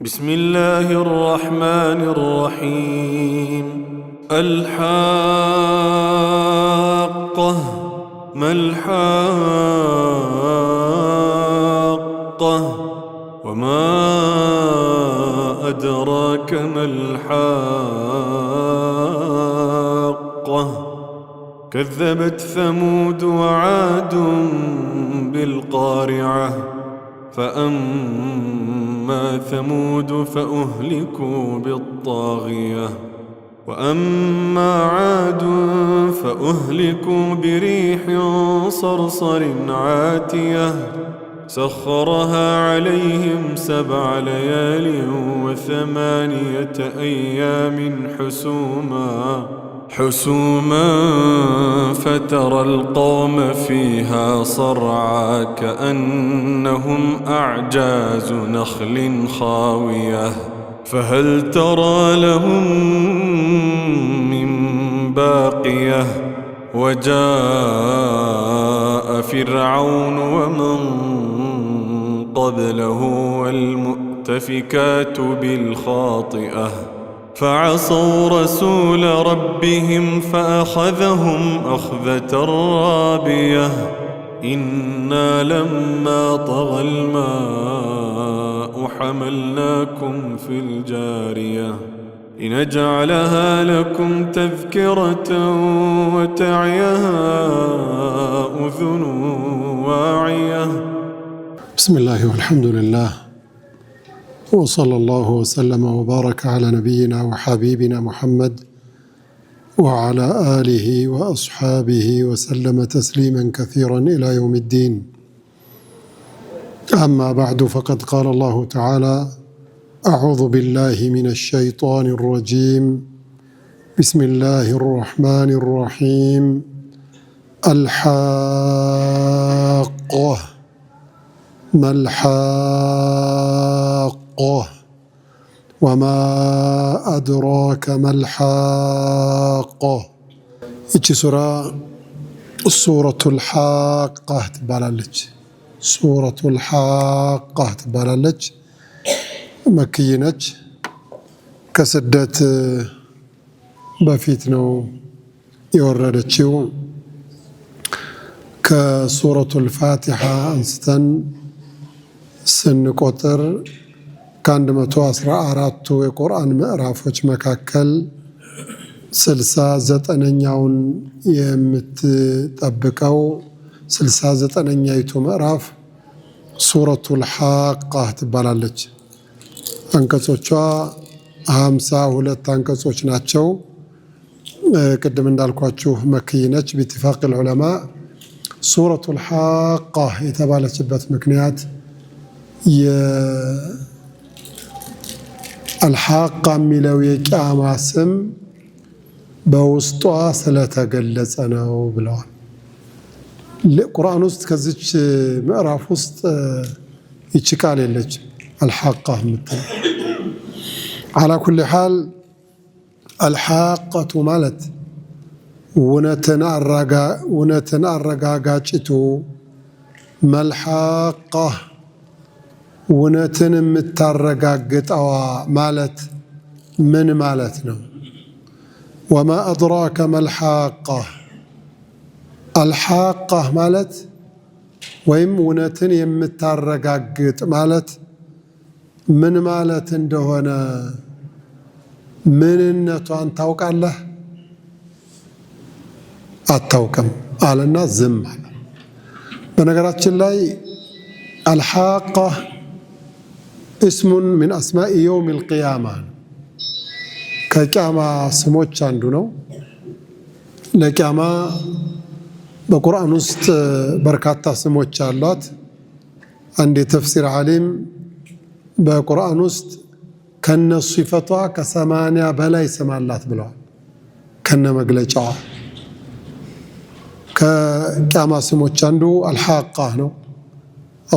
بسم الله الرحمن الرحيم. الحاقة ما الحاقة وما أدراك ما الحاقة كذبت ثمود وعاد بالقارعة فأما ثمود فأهلكوا بالطاغية وأما عاد فأهلكوا بريح صرصر عاتية سخرها عليهم 7 ليال و8 أيام حسوما فترى القوم فيها صرعى كأنهم أعجاز نخل خاوية فهل ترى لهم من باقية وجاء فرعون ومن قبله والمؤتفكات بالخاطئة فعصوا رسول ربهم فأخذهم أخذة رابية إنا لما طغى الماء حملناكم في الجارية لنجعلها لكم تذكرة وتعيها أذن واعية. بسم الله والحمد لله وصلى الله وسلم وبارك على نبينا وحبيبنا محمد وعلى آله وأصحابه وسلم تسليما كثيرا إلى يوم الدين. أما بعد فقد قال الله تعالى: أعوذ بالله من الشيطان الرجيم بسم الله الرحمن الرحيم. الحاقة ما الحاقة وما أدراك ما الحاقة. ይቺ ሱራ ሱረቱል ሐቃ ትባላለች። ሱረቱል ሐቃ ትባላለች። መክይ ነች። ከስደት በፊት ነው የወረደችው። ከሱረቱል ፋቲሓ አንስተን ስንቆጥር ከ114ቱ የቁርአን ምዕራፎች መካከል 69ኛውን የምትጠብቀው 69ኛይቱ ምዕራፍ ሱረቱል ሐቃ ትባላለች። አንቀጾቿ 52 አንቀጾች ናቸው። ቅድም እንዳልኳችሁ መክይ ነች። باتفاق العلماء ሱረቱል ሐቃ የተባለችበት ምክንያት የአልሐቃ የሚለው የቂያማ ስም በውስጧ ስለተገለጸ ነው ብለዋል። ቁርአን ውስጥ ከዚች ምዕራፍ ውስጥ ይቺ ቃል የለችም አልሐቃ የምትለው። አላ ኩሊ ሓል አልሐቃቱ ማለት እውነትን አረጋጋጭቱ፣ መልሐቃ እውነትን የምታረጋግጠዋ ማለት ምን ማለት ነው? ወማ አድራከ መልሐቃ። አልሐቃ ማለት ወይም እውነትን የምታረጋግጥ ማለት ምን ማለት እንደሆነ ምንነቷን ታውቃለህ? አታውቅም አለና ዝም አለ። በነገራችን ላይ አልሐቃ እስሙን ሚን አስማኢ የውሚል ቂያማ ከቂያማ ስሞች አንዱ ነው። ለቂያማ በቁርአን ውስጥ በርካታ ስሞች አሏት። አንድ የተፍሲር ዓሊም በቁርአን ውስጥ ከነሱ ሲፈቷ ከ80 በላይ ስም አላት ብለዋል። ከነ መግለጫዋ ከቂያማ ስሞች አንዱ አልሐቃ ነው።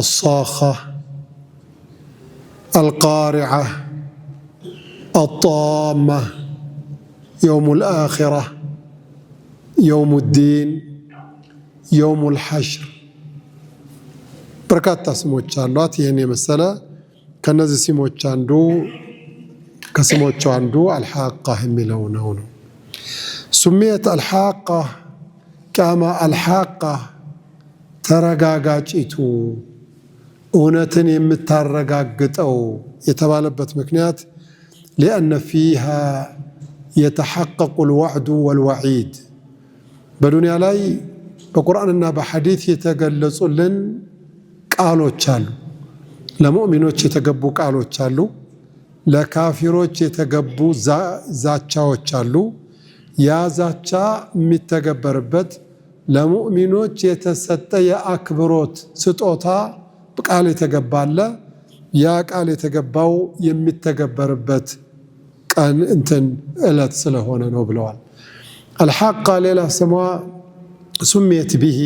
አሳኻ፣ አልቃሪዓ፣ አጣማ፣ የውሙል አኺራ፣ የውሙዲን፣ የውሙል ሐሽር በርካታ ስሞች አሏት። ይህን የመሰለ ከነዚህ ስሞች አንዱ ከስሞቹ አንዱ አልሐቃ የሚለው ነው። ሱሚየት አልሐቃ ቂያማ አልሐቃ ተረጋጋጭቱ እውነትን የምታረጋግጠው የተባለበት ምክንያት لأن فيها يتحقق الوعد والوعيد በዱንያ ላይ በቁርአንና በሐዲስ የተገለጹልን ቃሎች አሉ። ለሙእሚኖች የተገቡ ቃሎች አሉ። ለካፊሮች የተገቡ ዛቻዎች አሉ። ያ ዛቻ የሚተገበርበት ለሙእሚኖች የተሰጠ የአክብሮት ስጦታ ቃል የተገባለ ያ ቃል የተገባው የሚተገበርበት ቀን እለት ስለሆነ ነው ብለዋል። አልሐቃ ሌላ ስሟ ሱሚየት ቢሂ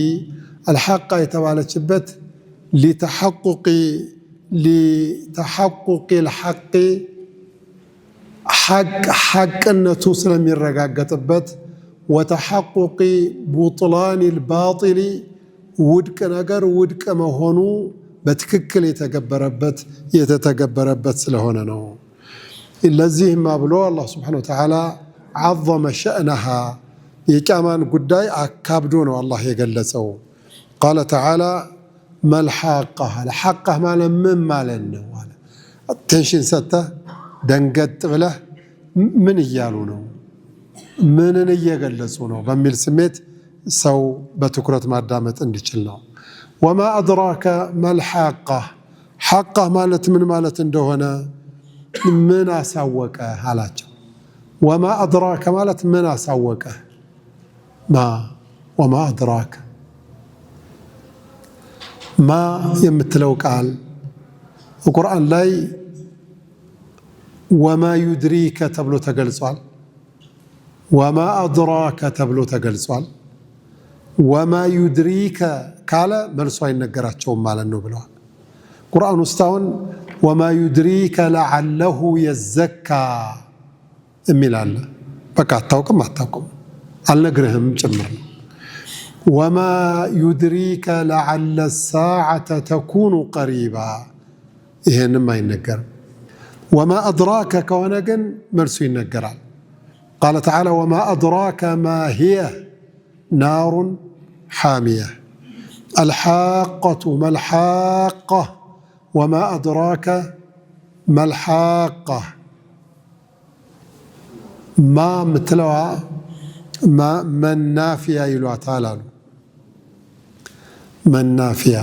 አልሐቃ የተባለችበት ሊተሐቁቂ ልሐቂ ሐቅነቱ ስለሚረጋገጥበት ወተሐቁቂ ቡጥላን ልባጢል ውድቅ ነገር ውድቅ መሆኑ በትክክል የተተገበረበት ስለሆነ ነው። ለዚህማ ብሎ አላህ ሱብሓነሁ ወተዓላ ዐዘመ ሸእነሃ የቂያማን ጉዳይ አካብዶ ነው አላህ የገለጸው። ቃለ ተዓላ መልሐቃ ሐቃ ማለት ምን ማለት ነው? ቴንሽን ሰጥተህ ደንገጥ ብለህ ምን እያሉ ነው? ምንን እየገለጹ ነው? በሚል ስሜት ሰው በትኩረት ማዳመጥ እንዲችል ነው። ወማ አድራከ መልሐቃ ሐቃ ማለት ምን ማለት እንደሆነ ምን አሳወቀ አላቸው። ወማ አድራከ ማለት ምን አሳወቀ? ወማ አድራከ ማ የምትለው ቃል በቁርአን ላይ ወማ ዩድሪከ ተብሎ ተገልጿል። ወማ አድራከ ተብሎ ተገልጿል። ወማ ዩድሪከ ካለ መልሶ አይነገራቸውም ማለት ነው ብለዋል። ቁርአን ውስጥ አሁን ወማ ዩድሪከ ለዓለሁ የዘካ የሚል አለ። በቃ አታውቅም አልነግርህም ጭምር ነው። ወማ ዩድሪከ ለዓለ ሳዓተ ተኩኑ ቀሪባ ይሄንም አይነገርም። ወማ አድራከ ከሆነ ግን መልሱ ይነገራል። ቃለ ተዓላ ወማ አድራከ ማ ሂየ ናሩን ሓሚያ አልሓቀቱ መልሓቃ ወማ አድራከ መልሓቃ ማ ምትለዋ መናፊያ ይሏታል አሉ። መናፊያ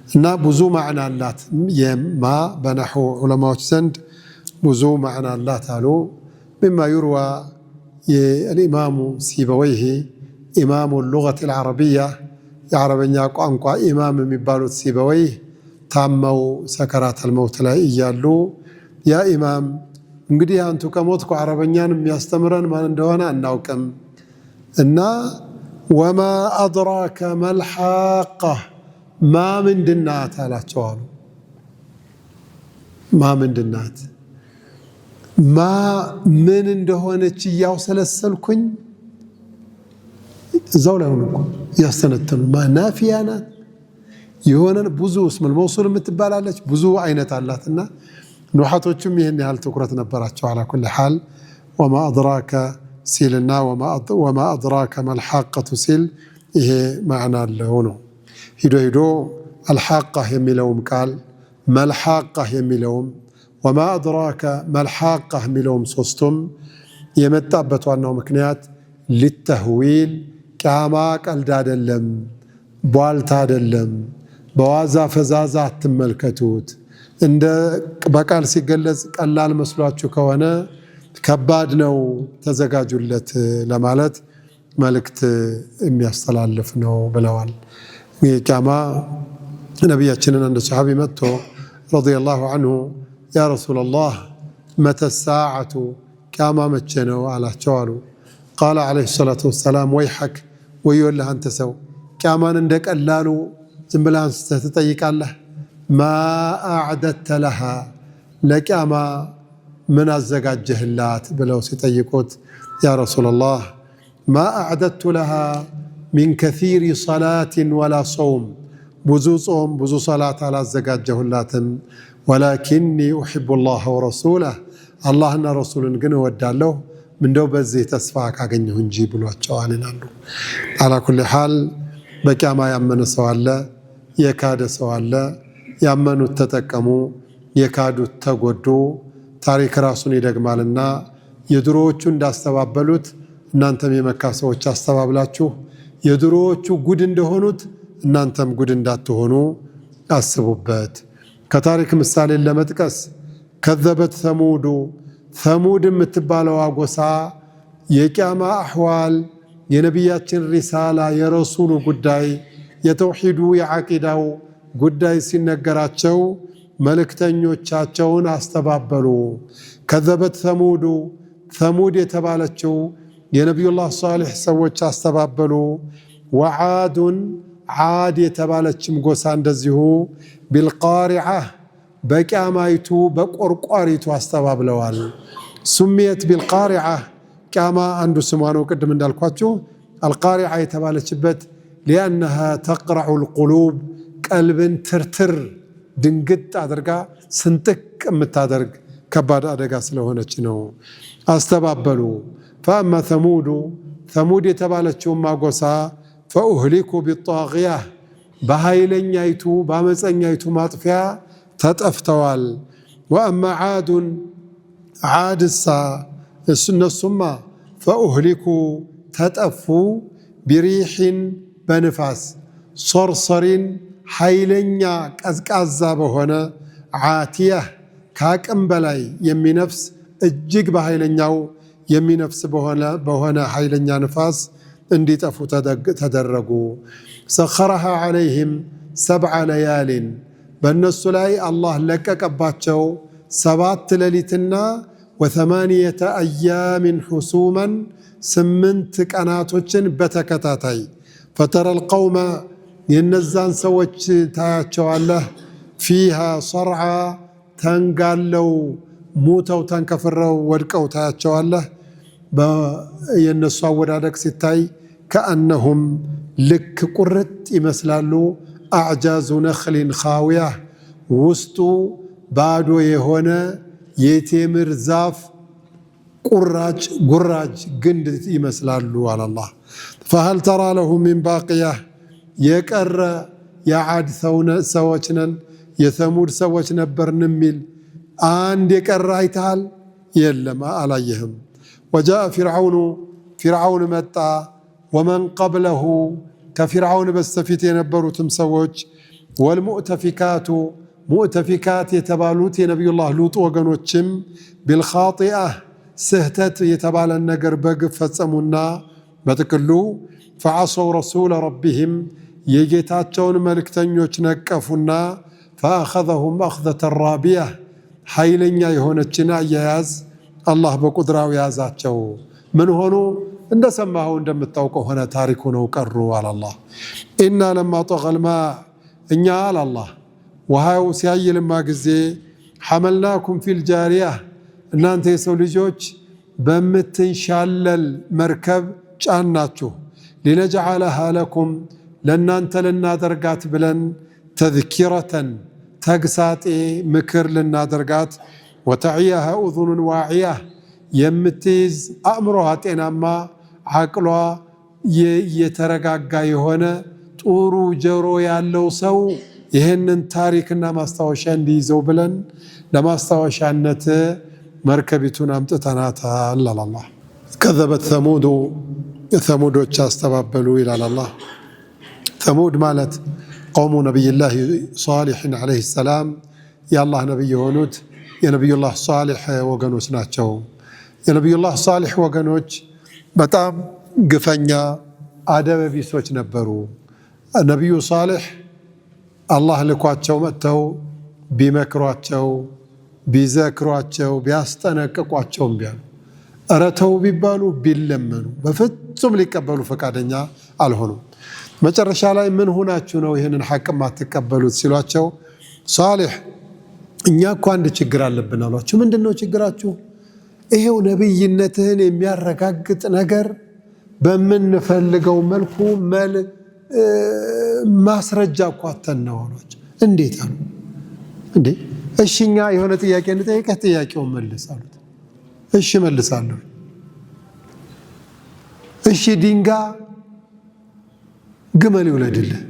እና ብዙ ማዕና አላት። የማ በነሕው ዑለማዎች ዘንድ ብዙ ማዕና አላት አሉ። ሚማ ዩርዋ የኢማሙ ሲበወይሂ ኢማሙ ሉገት አልዓረቢያ የዓረበኛ ቋንቋ ኢማም የሚባሉት ሲበወይህ ታመው ሰከራተል መውት ላይ እያሉ ያ ኢማም እንግዲህ አንቱ ከሞትኩ ዓረበኛን የሚያስተምረን ማን እንደሆነ አናውቅም እና ወማ አድራከ መልሓቃ ማ ምንድናት አላቸው አሉ። ማ ምንድናት? ማ ምን እንደሆነች እያውሰለሰልኩኝ እዛው ላይ ሆኖ ያስተነተኑ ማ ናፊያ ናት የሆነ ብዙ እስሙል መውሱል የምትባላለች ብዙ አይነት አላትና ኑሐቶቹም ይህን ያህል ትኩረት ነበራቸው። አላ ኩል ሓል ወማ አድራከ ሲልና ወማ አድራከ መልሓቀቱ ሲል ይሄ ማዕና አለው ነው። ሂዶ አልሓቃ የሚለውም ቃል መልሓቃ የሚለውም ወማ አድራከ መልሓቃ የሚለውም ሶስቱም የመጣበት ዋናው ምክንያት ሊተህዊል ቂያማ ቀልድ አይደለም፣ ቧልታ አይደለም፣ በዋዛ ፈዛዛ አትመልከቱት። እንደ በቃል ሲገለጽ ቀላል መስሏችሁ ከሆነ ከባድ ነው፣ ተዘጋጁለት ለማለት መልእክት የሚያስተላልፍ ነው ብለዋል። ቂያማ ነቢያችንን አንድ ሰሓቢ መጥቶ ረዲየላሁ ዐንሁ ያ ረሱለላህ መተ ሳዓቱ ቂያማ መቼ ነው አላቸው አሉ። ቃለ ዓለይሂ ሰላቱ ወሰላም ወይሐክ ወዮልህ አንተ ሰው ቂያማን እንደ ቀላሉ ዝም ብለህ አንስተህ ትጠይቃለህ? ማ አዕደድተ ለሃ ለቂያማ ምን አዘጋጀህላት ብለው ሲጠይቁት ያ ረሱለላህ ማ አዕደድቱ ለሃ ሚን ከሲሪ ሰላትን ወላ ሰውም ብዙ ጾም ብዙ ሰላት አላዘጋጀሁላትም። ወላኪኒ ኡሒቡ ላህ ወረሱለህ አላህና ረሱልን ግን እወዳለሁ እንደው በዚህ ተስፋ ካገኘሁ እንጂ ብሏቸዋል ይላሉ። አላ ኩሊ ሓል በቂያማ ያመነ ሰው አለ፣ የካደ ሰው አለ። ያመኑት ተጠቀሙ፣ የካዱት ተጎዱ። ታሪክ ራሱን ይደግማልና የድሮዎቹ እንዳስተባበሉት እናንተም የመካ ሰዎች አስተባብላችሁ የድሮዎቹ ጉድ እንደሆኑት እናንተም ጉድ እንዳትሆኑ አስቡበት። ከታሪክ ምሳሌን ለመጥቀስ ከዘበት ተሙድ የምትባለው ጎሳ የቂያማ አሕዋል የነቢያችን ሪሳላ የረሱሉ ጉዳይ የተውሂዱ የዓቂዳው ጉዳይ ሲነገራቸው መልእክተኞቻቸውን አስተባበሉ። ከዘበት ተሙድ የተባለችው የነቢዩላህ ሷሊሕ ሰዎች አስተባበሉ። ወዓዱን ዓድ የተባለችም ጎሳ እንደዚሁ ቢልቃሪዓ በቂያማይቱ በቆርቋሪቱ አስተባብለዋል። ሱሚየት ቢልቃሪዓ ቂያማ አንዱ ስሟ ነው። ቅድም እንዳልኳችሁ አልቃሪዓ የተባለችበት ሊአነሃ ተቅረዑ ልቁሉብ ቀልብን ትርትር ድንግጥ አድርጋ ስንጥቅ የምታደርግ ከባድ አደጋ ስለሆነች ነው። አስተባበሉ። ፈአማ ተሙድ የተባለችውማ ጎሳ ፈኡህሊኩ ቢጣግያ በኃይለኛይቱ በአመፀኛይቱ ማጥፊያ ተጠፍተዋል። ወአማ ዓድሳ እነሱማ ፈኡህሊኩ ተጠፉ ቢሪሕን በንፋስ ሶርሰሪን ኃይለኛ ቀዝቃዛ በሆነ ዓቲያህ ከአቅም በላይ የሚነፍስ እጅግ በኃይለኛው የሚነፍስ በሆነ ኃይለኛ ንፋስ እንዲጠፉ ተደረጉ። ሰኸረሃ ዓለይህም 7 ለያሊን በእነሱ ላይ አላህ ለቀቀባቸው 7 ሌሊትና ወ8 አያምን ሁሱመን 8 ቀናቶችን በተከታታይ ፈተረል ቀውመ የነዛን ሰዎች ታያቸዋለህ ፊሃ ሰርዓ ተንጋለው ሙተው ተንከፍረው ወድቀው ታያቸዋለህ። የነሱ አወዳደቅ ሲታይ ከአነሁም ልክ ቁርጥ ይመስላሉ። አዕጃዙ ነኽሊን ኻዊያ ውስጡ ባዶ የሆነ የቴምር ዛፍ ጉራጅ ግንድ ይመስላሉ አላህ። ፈሀል ተራ ለሁ ሚን ባቅያ የቀረ የዓድ ሰዎች ነን የተሙድ ሰዎች ነበርን የሚል አንድ የቀረ አይተሃል? የለም አላየህም። ወጃአ ፊርዓውን መጣ። ወመን ቀብለሁ ከፊርዓውን በስተፊት የነበሩትም ሰዎች ወልሙእተፊካቱ ሙእተፊካት የተባሉት የነቢዩላህ ሉጥ ወገኖችም ቢልኻጢአ ስህተት የተባለን ነገር በግፍ ፈጸሙና በጥቅሉ ፈዐሰው ረሱለ ረቢህም የጌታቸውን መልእክተኞች ነቀፉና ፈአኸዘሁም አኽዘተ ራቢያ ኃይለኛ የሆነችን አያያዝ አላህ በቁድራው ያዛቸው። ምን ሆኑ? እንደሰማኸው እንደምታውቀው ሆነ። ታሪኩ ነው ቀሩ አላህ። ኢና ለማ ጠገል ማ እኛ አላህ ውሃው ሲያይልማ ጊዜ ሐመልናኩም ፊል ጃሪያ እናንተ የሰው ልጆች በምትንሻለል መርከብ ጫናችሁ ሊነጅዓለሃ ለኩም ለእናንተ ልናደርጋት ብለን ተዝኪረተን ተግሳጤ ምክር ልናደርጋት ወተዕያሃ ኡዙኑን ዋዕያ የምትይዝ አእምሮሃ ጤናማ ዓቅሏ የተረጋጋ የሆነ ጥሩ ጆሮ ያለው ሰው ይህንን ታሪክና ማስታወሻ እንዲይዘው ብለን ለማስታወሻነት መርከቢቱን አምጥተናታል አላህ። ከዘበት ተሙዶች አስተባበሉ ይላል አላህ። ተሙድ ማለት ቀውሙ ነቢይላህ ሷሊሕን ዓለይሂ ሰላም የአላህ ነቢይ የሆኑት የነቢዩላህ ሷሊሕ ወገኖች ናቸው። የነቢዩላህ ሷሊሕ ወገኖች በጣም ግፈኛ አደበቢሶች ነበሩ። ነቢዩ ሷሊሕ አላህ ልኳቸው መጥተው ቢመክሯቸው ቢዘክሯቸው ቢያስጠነቅቋቸውም ቢያሉ እረተው ቢባሉ ቢለመኑ በፍጹም ሊቀበሉ ፈቃደኛ አልሆኑም። መጨረሻ ላይ ምን ሆናችሁ ነው ይህንን ሐቅ ማትቀበሉት ሲሏቸው ሷሊሕ እኛ እኮ አንድ ችግር አለብን አሏቸው። ምንድን ነው ችግራችሁ? ይሄው ነብይነትህን የሚያረጋግጥ ነገር በምንፈልገው መልኩ ማስረጃ እኮ አተን ነው አሏቸው። እንዴት አሉ። እንዴ እሺኛ የሆነ ጥያቄ እንጠይቅህ፣ ጥያቄውን መልስ አሉት። እሺ መልሳለሁ። እሺ ድንጋይ ግመል ይውለድልህ፣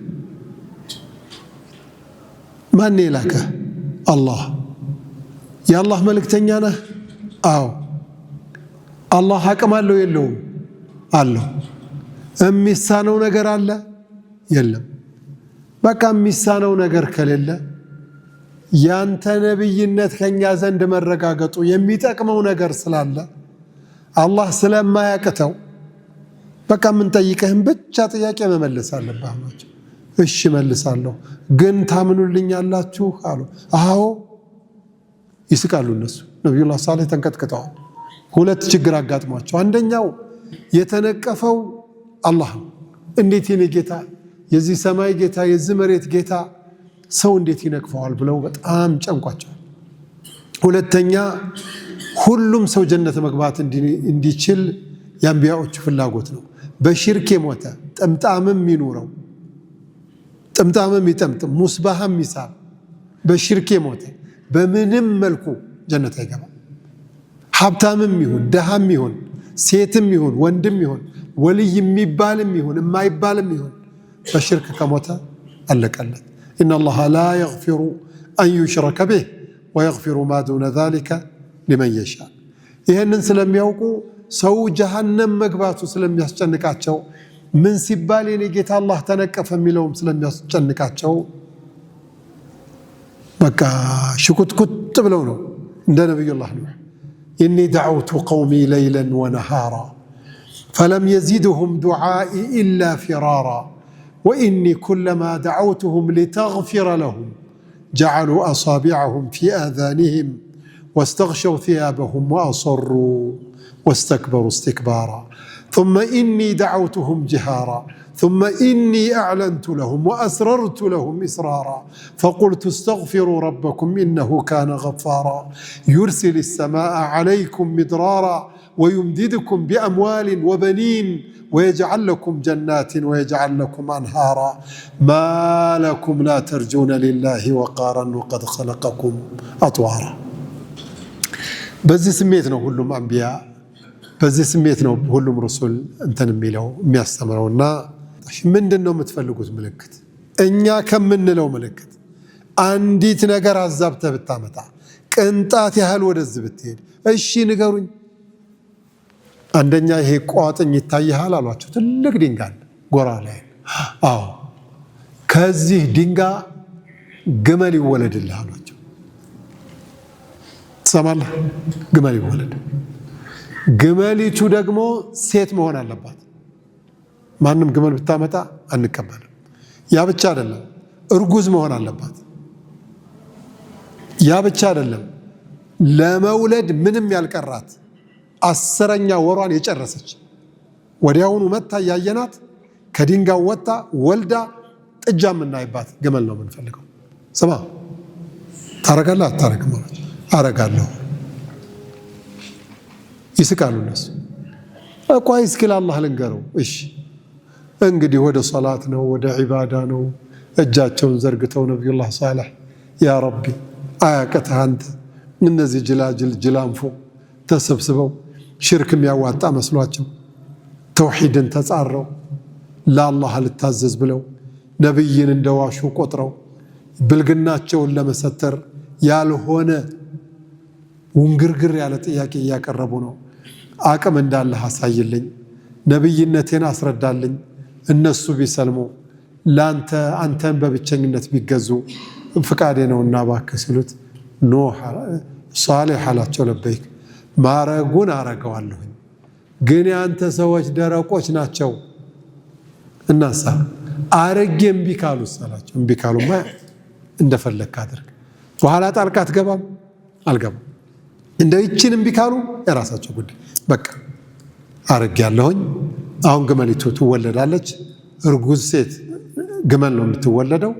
ማን የላከህ? አላህ። የአላህ መልእክተኛ ነህ? አዎ። አላህ አቅም አለው የለውም? አለው። የሚሳነው ነገር አለ? የለም። በቃ የሚሳነው ነገር ከሌለ ያንተ ነብይነት ከኛ ዘንድ መረጋገጡ የሚጠቅመው ነገር ስላለ አላህ ስለማያቅተው በቃ ምን ጠይቀህም ብቻ ጥያቄ መመለስ አለብህ አሏቸው። እሺ መልሳለሁ፣ ግን ታምኑልኛላችሁ አሉ። አዎ። ይስቃሉ እነሱ። ነብዩላህ ሷሊህ ተንቀጥቅጠዋል። ሁለት ችግር አጋጥሟቸው፣ አንደኛው የተነቀፈው አላህ እንዴት የኔ ጌታ የዚህ ሰማይ ጌታ የዚህ መሬት ጌታ ሰው እንዴት ይነቅፈዋል ብለው በጣም ጨንቋቸዋል። ሁለተኛ ሁሉም ሰው ጀነት መግባት እንዲችል የአንቢያዎቹ ፍላጎት ነው። በሽርክ የሞተ ጥምጣምም ይኑረው፣ ጥምጣምም ይጠምጥም፣ ሙስባህም ይሳብ፣ በሽርክ የሞተ በምንም መልኩ ጀነት አይገባም። ሀብታምም ይሁን ደሃም ይሁን ሴትም ይሁን ወንድም ይሁን ወልይ የሚባልም ይሁን የማይባልም ይሁን በሽርክ ከሞተ አለቀለት። ኢነላህ ላ የግፊሩ አን ዩሽረከ ቢህ ወየግፊሩ ማ ዱነ ዛሊከ ሊመን የሻ። ይህንን ስለሚያውቁ ሰው ጀሃነም መግባቱ ስለሚያስጨንቃቸው ምን ሲባል የኔ ጌታ አላህ ተነቀፈ የሚለውም ስለሚያስጨንቃቸው በቃ ሽኩትኩት ብለው ነው እንደ ነቢዩላህ ኑህ ኢኒ ደዐውቱ ቀውሚ ለይለን ወነሃራ ፈለም የዚድሁም ዱዓኢ ኢላ ፊራራ ወኢኒ ኩለማ ደዐውቱሁም ሊተግፊረ ለሁም ጀዐሉ አሳቢዐሁም ፊ አዛኒሂም ወስተግሸው ثያበሁም ወአሰሩ واستكبروا استكبارا ثم إني دعوتهم جهارا ثم إني أعلنت لهم وأسررت لهم إسرارا فقلت استغفروا ربكم إنه كان غفارا يرسل السماء عليكم مدرارا ويمددكم بأموال وبنين ويجعل لكم جنات ويجعل لكم أنهارا ما لكم لا ترجون لله وقارا وقد خلقكم أطوارا. بزي سميتنا كلهم أنبياء، በዚህ ስሜት ነው ሁሉም ረሱል እንትን የሚለው የሚያስተምረውና ምንድነው የምትፈልጉት ምልክት? እኛ ከምንለው ምልክት አንዲት ነገር አዛብተህ ብታመጣ ቅንጣት ያህል ወደዚህ ብትሄድ እሺ ንገሩኝ። አንደኛ ይሄ ቋጥኝ ይታያል አሏቸው። ትልቅ ድንጋይ ጎራ ላይ አዎ፣ ከዚህ ድንጋይ ግመል ይወለድልህ አሏቸው። ትሰማለህ? ግመል ይወለድ። ግመሊቱ ደግሞ ሴት መሆን አለባት። ማንም ግመል ብታመጣ አንቀበልም። ያ ብቻ አይደለም፣ እርጉዝ መሆን አለባት። ያ ብቻ አይደለም፣ ለመውለድ ምንም ያልቀራት 10ኛ ወሯን የጨረሰች ወዲያውኑ መታ ያየናት ከድንጋው ወጣ ወልዳ ጥጃ የምናይባት ግመል ነው የምንፈልገው። ስማ ታረጋለህ አታረግም? አረጋለሁ። ይስቃሉ እነሱ። ቆይ እስኪ ለአላህ ልንገረው። እሺ እንግዲህ ወደ ሶላት ነው ወደ ዒባዳ ነው። እጃቸውን ዘርግተው ነቢዩላህ ሷሊህ ያ ረቢ አያቅትህ አንተ። እነዚህ ጅላጅል ጅላንፎ ተሰብስበው ሽርክ የሚያዋጣ መስሏቸው ተውሒድን ተጻረው ለአላህ ልታዘዝ ብለው ነቢይን እንደዋሹ ቆጥረው ብልግናቸውን ለመሰተር ያልሆነ ውንግርግር ያለ ጥያቄ እያቀረቡ ነው። አቅም እንዳለህ አሳይልኝ፣ ነብይነቴን አስረዳልኝ፣ እነሱ ቢሰልሙ ላንተ አንተን በብቸኝነት ቢገዙ ፍቃዴ ነውና እባክህ ሲሉት ኑህ ሷሊህ አላቸው ለበይክ ማረጉን አረገዋለሁ፣ ግን ያንተ ሰዎች ደረቆች ናቸው። እናሳ አረጌ እምቢ ካሉስ አላቸው። እምቢ ካሉማ እንደፈለክ አድርግ፣ በኋላ ጣልቃ አትገባም? አልገባም። እንደው ይችን እምቢ ካሉ የራሳቸው ጉዳይ። በቃ አረጋለሁኝ። አሁን ግመሊቱ ትወለዳለች። እርጉዝ ሴት ግመል ነው የምትወለደው።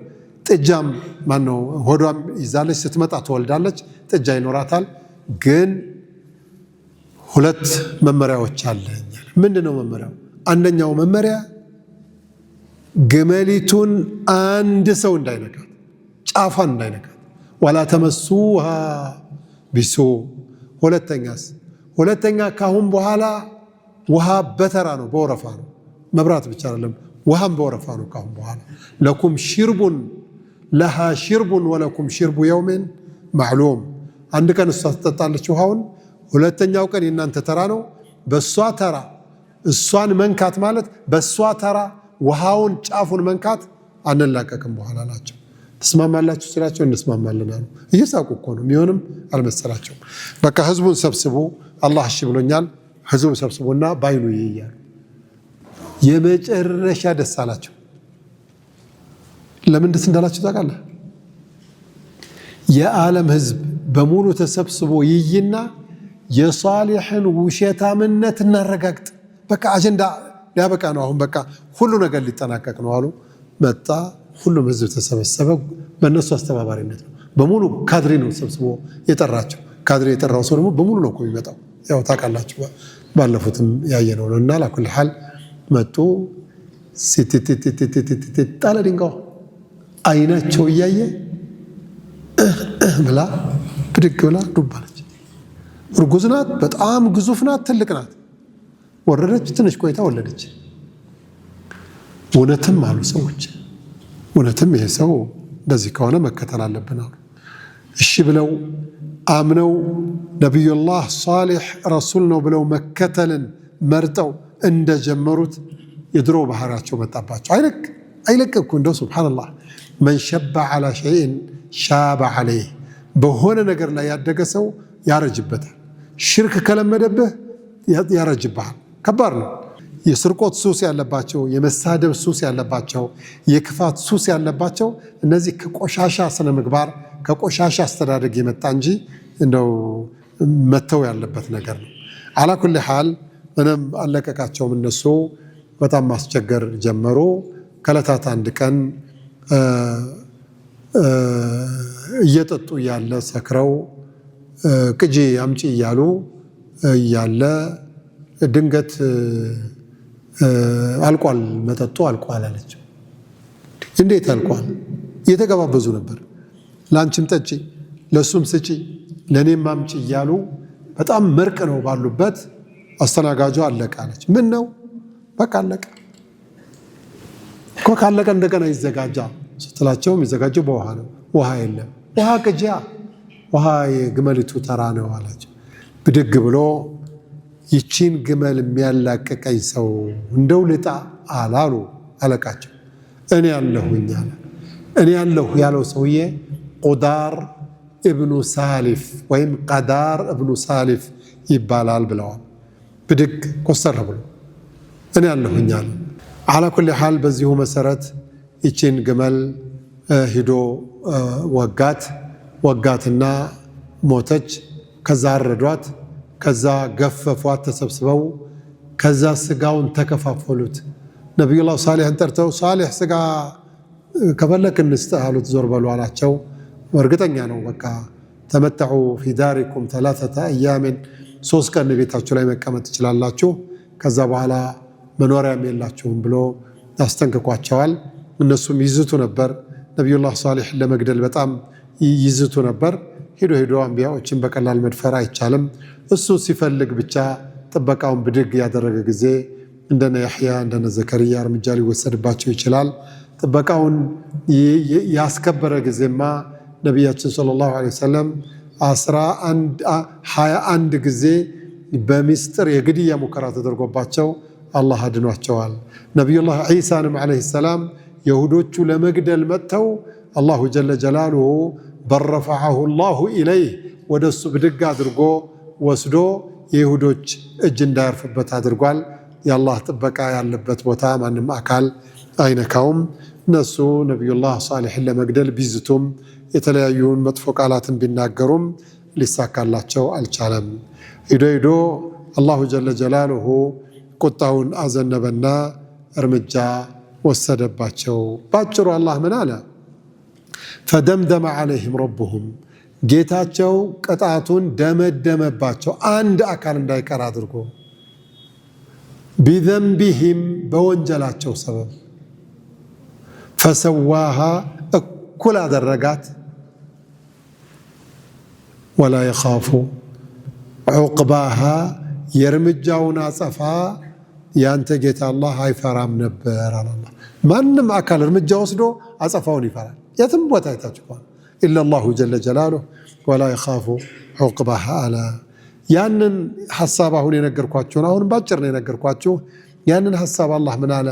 ጥጃም ማነው ሆዷም ይዛለች። ስትመጣ ትወልዳለች። ጥጃ ይኖራታል። ግን ሁለት መመሪያዎች አለ። ምንድነው መመሪያው? አንደኛው መመሪያ ግመሊቱን አንድ ሰው እንዳይነካት ጫፏን እንዳይነካት ወላ ተመሱሃ ቢሱ ሁለተኛ ካሁን በኋላ ውሃ በተራ ነው በወረፋ ነው መብራት ብቻ አይደለም ውሃም በወረፋ ነው ካሁን በኋላ ለኩም ሽርቡን ለሃ ሽርቡን ወለኩም ሽርቡ የውምን ማዕሉም አንድ ቀን እሷ ትጠጣለች ውሃውን ሁለተኛው ቀን የናንተ ተራ ነው በሷ ተራ እሷን መንካት ማለት በሷ ተራ ውሃውን ጫፉን መንካት አንላቀቅም በኋላ ናቸው ተስማማላችሁ ሲላቸው እንስማማለን አሉ እየሳቁ እኮ ነው የሚሆንም አልመሰላቸው በቃ ህዝቡን ሰብስቡ አላህ እሺ ብሎኛል ህዝቡን ሰብስቡና ባይኑ ይያሉ የመጨረሻ ደስ አላቸው ለምን ደስ እንዳላቸው ታውቃለህ የዓለም ህዝብ በሙሉ ተሰብስቦ ይይና የሷሊህን ውሸታምነት እናረጋግጥ በቃ አጀንዳ ሊያበቃ ነው አሁን በቃ ሁሉ ነገር ሊጠናቀቅ ነው አሉ መጣ ሁሉም ህዝብ ተሰበሰበ በእነሱ አስተባባሪነት ነው በሙሉ ካድሬ ነው ሰብስቦ የጠራቸው ካድሬ የጠራው ሰው ደግሞ በሙሉ ነው እኮ የሚመጣው ያው ታውቃላችሁ ባለፉትም ያየነው ነውና ለኩል ሐል መጡ ጣለ ድንጋው አይናቸው እያየ ብላ ብድግ ብላ ዱብ አለች እርጉዝ ናት በጣም ግዙፍ ናት ትልቅ ናት ወረደች ትንሽ ቆይታ ወለደች እውነትም አሉ ሰዎች እውነትም ይሄ ሰው እንደዚህ ከሆነ መከተል አለብን አሉ እሺ ብለው አምነው ነብዩላህ ሷሊህ ረሱል ነው ብለው መከተልን መርጠው እንደጀመሩት የድሮ ባህሪያቸው መጣባቸው አይለቅኩ እንደው ሱብሃንአላህ من شب على شيء شاب عليه በሆነ ነገር ላይ ያደገ ሰው ያረጅበታል ሽርክ ከለመደብህ ያረጅብሃል ከባድ ነው የስርቆት ሱስ ያለባቸው የመሳደብ ሱስ ያለባቸው የክፋት ሱስ ያለባቸው እነዚህ ከቆሻሻ ስነ ምግባር ከቆሻሻ አስተዳደግ የመጣ እንጂ እንደው መተው ያለበት ነገር ነው አላ ኩል ሐል ምንም አለቀቃቸውም እነሱ በጣም ማስቸገር ጀመሩ ከለታት አንድ ቀን እየጠጡ ያለ ሰክረው ቅጂ አምጪ ያሉ ያለ ድንገት አልቋል መጠጡ አልቋል አለችው እንዴት አልቋል እየተገባበዙ ነበር ላንቺም ጠጪ ለሱም ስጪ ለኔም አምጪ ያሉ በጣም መርቅ ነው ባሉበት አስተናጋጁ አለቀ አለች ምን ነው በቃ አለቀ እኮ ካለቀ እንደገና ይዘጋጃ ስትላቸው የሚዘጋጀው በውሃ ነው ውሃ የለም ውሃ ቅጂ ውሃ የግመሊቱ ተራ ነው አላቸው ብድግ ብሎ ይቺን ግመል የሚያላቀቀኝ ሰው እንደው ልጣ አላሉ አለቃቸው እኔ ያለሁኝ አለ እኔ ያለሁ ያለው ሰውዬ ቁዳር ኢብኑ ሳሊፍ ወይም ቀዳር ኢብኑ ሳሊፍ ይባላል ብለዋል ብድግ ኮስተር ብሎ እኔ ያለሁኝ አለ አላ ኩል ሐል በዚሁ መሰረት ይቺን ግመል ሂዶ ወጋትና ሞተች ከዛ አረዷት ከዛ ገፈፏት ተሰብስበው ከዛ ስጋውን ተከፋፈሉት ነብዩላህ ሷሊህን ጠርተው ሷሊህ ስጋ ከፈለክ እንስጥህ አሉት ዞር በሉ አላቸው እርግጠኛ ነው በቃ ተመተዑ في داركم 3 ايام 3 ቀን ቤታችሁ ላይ መቀመጥ ትችላላችሁ ከዛ በኋላ መኖሪያም የላችሁም ብሎ ያስጠንቅቋቸዋል እነሱም ይዝቱ ነበር ነብዩላህ ሷሊህ ለመግደል በጣም ይዝቱ ነበር ሄዶ አንቢያዎችን በቀላል መድፈር አይቻልም እሱ ሲፈልግ ብቻ ጥበቃውን ብድግ ያደረገ ጊዜ እንደነ ያህያ እንደነ ዘከሪያ እርምጃ ሊወሰድባቸው ይችላል ጥበቃውን ያስከበረ ጊዜማ ነብያችን ሰለላሁ ዐለይሂ ወሰለም 21 ጊዜ በሚስጥር የግድያ ሙከራ ተደርጎባቸው አላህ አድኗቸዋል ነብዩላህ ዒሳንም ዐለይሂ ሰላም ይሁዶቹ ለመግደል መጥተው አላሁ ጀለ ጀላሉሁ በረፈዐሁ አላሁ ኢለይህ ወደሱ ብድግ አድርጎ ወስዶ የይሁዶች እጅ እንዳያርፍበት አድርጓል የአላህ ጥበቃ ያለበት ቦታ ማንም አካል አይነካውም እነሱ ነብዩላህ ሷሊህን ለመግደል ቢዝቱም የተለያዩን መጥፎ ቃላትን ቢናገሩም ሊሳካላቸው አልቻለም ሄዶ አላሁ ጀለ ጀላሉሁ ቁጣውን አዘነበና እርምጃ ወሰደባቸው ባጭሩ አላህ ምን አለ فدمدم عليهم ربهم ጌታቸው ቅጣቱን ደመደመባቸው አንድ አካል እንዳይቀር አድርጎ بذنبهم በወንጀላቸው ሰበብ فسواها كل درجات ولا يخاف عقباها يرمجاونا صفا ያንተ ጌታ አላህ አይፈራም ነበር አለ አላህ። ማንም አካል እርምጃ ወስዶ አጸፋውን ይፈራል። የትም ቦታ አይታችኋል። ኢላ አላሁ ጀለ ጀላሉሁ ወላ ይኻፉ ዑቅባሃ አለ። ያንን ሐሳብ አሁን የነገርኳችሁን አሁን ባጭር ነው የነገርኳችሁ። ያንን ሐሳብ አላህ ምን አለ?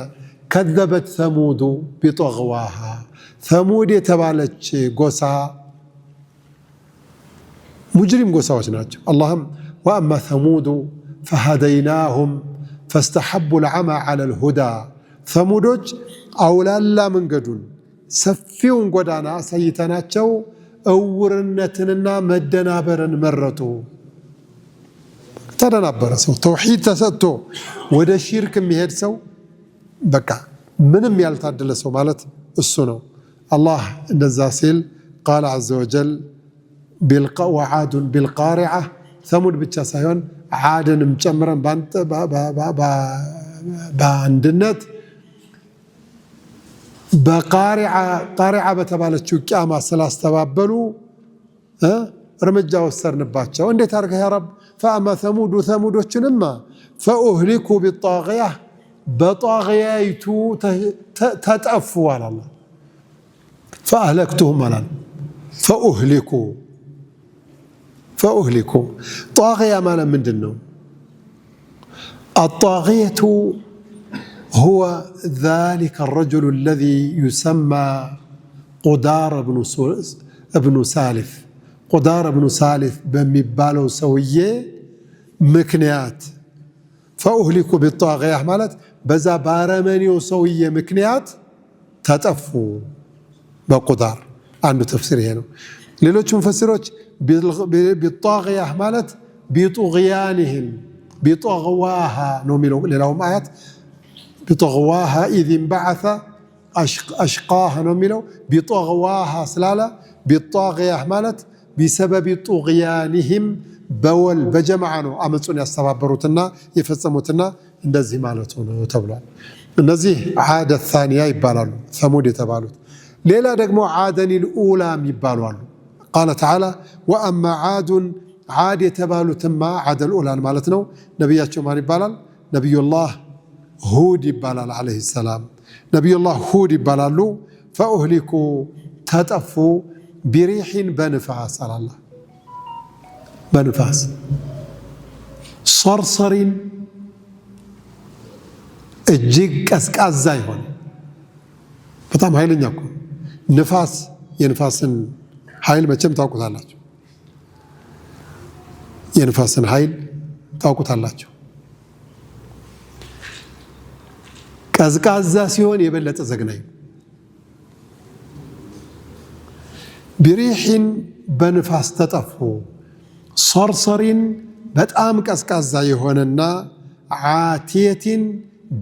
ከዘበት ሰሙዱ ቢጠግዋሃ ሰሙድ የተባለች ጎሳ ሙጅሪም ጎሳዎች ናቸው። አላህም ወአማ ሰሙዱ ፈሀደይናሁም ፈስተሐቡ ልዓማ ዐለ ልሁዳ ሰሙዶች አውላላ መንገዱን ሰፊውን ጎዳና አሳይተናቸው እውርነትንና መደናበርን መረጡ። ተደናበረ ሰው ተውሒድ ተሰጥቶ ወደ ሽርክ የሚሄድ ሰው በቃ ምንም ያልታደለ ሰው ማለት እሱ ነው። አላህ እንደዛ ሲል ቃለ ዐዘ ወጀል ወዓዱን ቢልቃሪዓ ሰሙድ ብቻ ሳይሆን ዓድንም ጨምረን በአንድነት በቃሪዓ በተባለችው ቂያማ ስላስተባበሉ እርምጃ ወሰድንባቸው። እንዴት አድርገህ ያ ረብ? ፈአማ ሰሙዱ ሰሙዶችንማ ፈኡህሊኩ ቢጣግያ በጣግያይቱ ተጠፉ አለ አላህ። ፈአህለክቱሁም አላል ፈኡህሊኩ ጣግያ ማለት ምንድን ነው? አጣግየቱ ሁወ ዛሊከ ረጁሉ አለዚ ዩሰማ ቁዳር እብኑ ሳሊፍ ቁዳር እብኑ ሳሊፍ በሚባለው ሰውዬ ምክንያት ፈኡህሊኩ ቢጣግያ ማለት በዛ ባረመኔው ሰውዬ ምክንያት ተጠፉ። በቁዳር አንዱ ተፍሲር ይሄ ነው። ሌሎች ሙፈሲሮች ቢጣግያ ማለት ቢጡግያንህም ቢጠግዋሃ ነው የሚለው። ሌላውም አያት ቢጠግዋሃ ኢዝ እንበዐሰ አሽቃሃ ነው የሚለው። ቢጠግዋሃ ስላለ ቢጣግያ ማለት ቢሰበብ ጡግያንህም በወል በጀማዓ ነው አመፁን ያስተባበሩትና የፈጸሙትና እንደዚህ ማለቱ ነው ተብሏል። እነዚህ ዓደ ታንያ ይባላሉ ሰሙድ የተባሉት። ሌላ ደግሞ ዓደኒል ኡላም ይባላሉ። ቃለ ተዓላ ወአማ ዓዱን ዓድ የተባሉትማ ዓደል ኡላን ማለት ነው። ነቢያቸው ማን ይባላል? ነቢዩላህ ሁድ ይባላል ዓለይሂ ሰላም። ነቢዩላህ ሁድ ይባላሉ። ፈኡህሊኩ ተጠፉ ቢሪሕን በንፋስ አላላ በንፋስ ሰርሰሪን እጅግ ቀዝቃዛ ይሆን በጣም ኃይለኛ እኮ ንፋስ። የንፋስን ኃይል መቼም ታውቁታላችሁ። የንፋስን ኃይል ታውቁታላችሁ። ቀዝቃዛ ሲሆን የበለጠ ዘግናኝ። ቢሪሕን በንፋስ ተጠፉ። ሰርሰሪን በጣም ቀዝቃዛ የሆነና ዓቲየቲን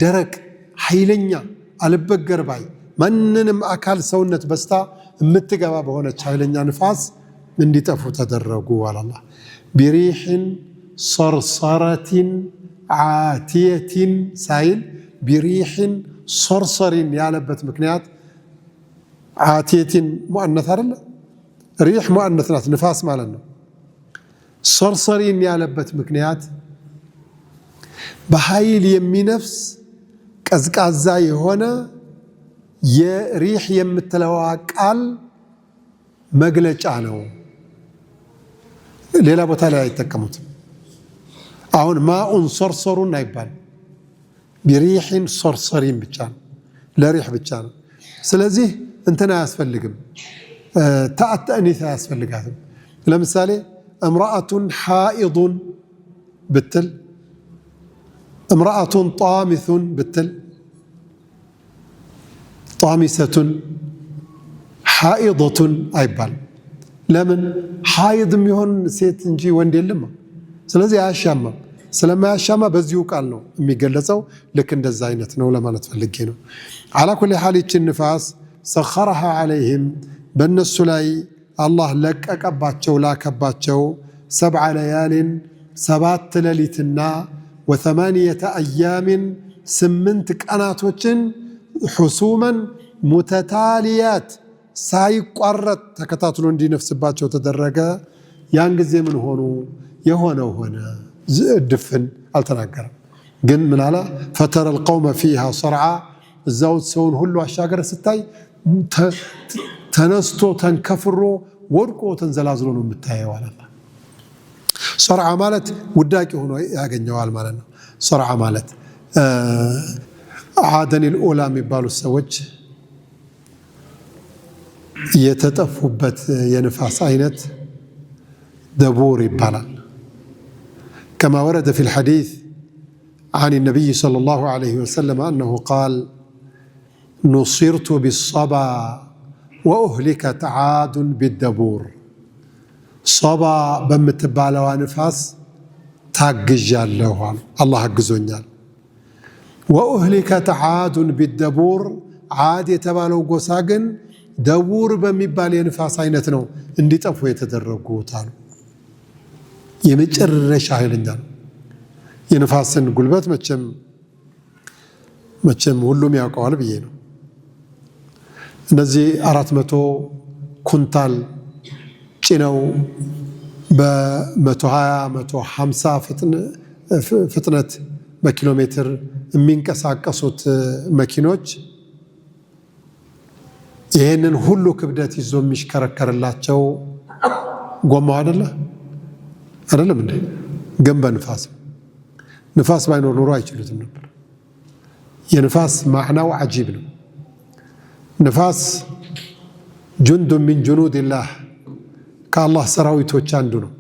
ደረቅ ኃይለኛ አልበገር ባይ ማንንም አካል ሰውነት በስታ የምትገባ በሆነች ኃይለኛ ንፋስ እንዲጠፉ ተደረጉ አላላ። ቢሪሕን ሰርሰረቲን ዓቲየቲን ሳይል ቢሪሕን ሰርሰሪን ያለበት ምክንያት ዓቲየቲን ሙአነስ አይደለ? ሪሕ ሙአነስ ናት፣ ንፋስ ማለት ነው። ሰርሰሪን ያለበት ምክንያት በኃይል የሚነፍስ ቀዝቃዛ የሆነ የሪሕ የምትለዋ ቃል መግለጫ ነው። ሌላ ቦታ ላይ አይጠቀሙትም። አሁን ማኡን ሰርሰሩን አይባልም። ቢሪሕን ሰርሰሪን ብቻ ነው፣ ለሪሕ ብቻ ነው። ስለዚህ እንትን አያስፈልግም፣ ተአኒስ አያስፈልጋትም። ለምሳሌ እምራአቱን ሓኢዱን ብትል፣ እምራአቱን ጣሚሱን ብትል፣ ጣሚሰቱን ሓኢዶቱን አይባልም። ለምን? ሓይድ የሚሆን ሴት እንጂ ወንድ የለም። ስለዚህ አያሻማም። ስለማያሻማ በዚሁ ቃል ነው የሚገለጸው። ልክ እንደዛ አይነት ነው ለማለት ፈልጌ ነው። አላ ኩሊ ሓል ይችን ንፋስ ሰኸረሃ ዓለይህም በእነሱ ላይ አላህ ለቀቀባቸው ላከባቸው። ሰብዐ ለያሊን 7 ሌሊትና ወ8 አያሚን 8 ቀናቶችን ሑሱመን ሙተታሊያት ሳይቋረጥ ተከታትሎ እንዲነፍስባቸው ተደረገ። ያን ጊዜ ምን ሆኑ? የሆነው ሆነ። ድፍን አልተናገረም። ግን ምን አለ? ፈተረ القوم فيها صرعى እዛው ሰውን ሁሉ አሻገረ ስታይ ተነስቶ ተንከፍሮ ወድቆ ተንዘላዝሎ ነው የምታየው አለ። ሰርዓ ማለት ውዳቂ ሆኖ ያገኘዋል ማለት ነው። ሰርዓ ማለት ዓደን الأولى የሚባሉት ሰዎች የተጠፉበት የንፋስ አይነት دبور ይባላል። كما ورد في الحديث عن النبي صلى الله عليه وسلم أنه قال نصرت بالصبا وأهلكت عاد بالدبور صبا بمتبالوا نفاس ታግዣለሁ አላህ አግዞኛል። وأهلكت عاد بالدبور عاد የተባለው ጎሳ ግን ደቡር በሚባል የንፋስ አይነት ነው እንዲጠፉ የተደረጉት አሉ። የመጨረሻ ኃይለኛ ነው። የንፋስን ጉልበት መቼም ሁሉም ያውቀዋል ብዬ ነው። እነዚህ 400 ኩንታል ጭነው በ120-150 ፍጥነት በኪሎ ሜትር የሚንቀሳቀሱት መኪኖች ይሄንን ሁሉ ክብደት ይዞ የሚሽከረከርላቸው ጎማው አይደለም እንዴ? ግን ንፋስ ባይኖር ኖሮ አይችሉትም ነበር። የንፋስ ማዕናው ዓጂብ ነው። ንፋስ ጁንዱ ሚን ጁኑድላህ ከአላህ ሰራዊቶች አንዱ ነው።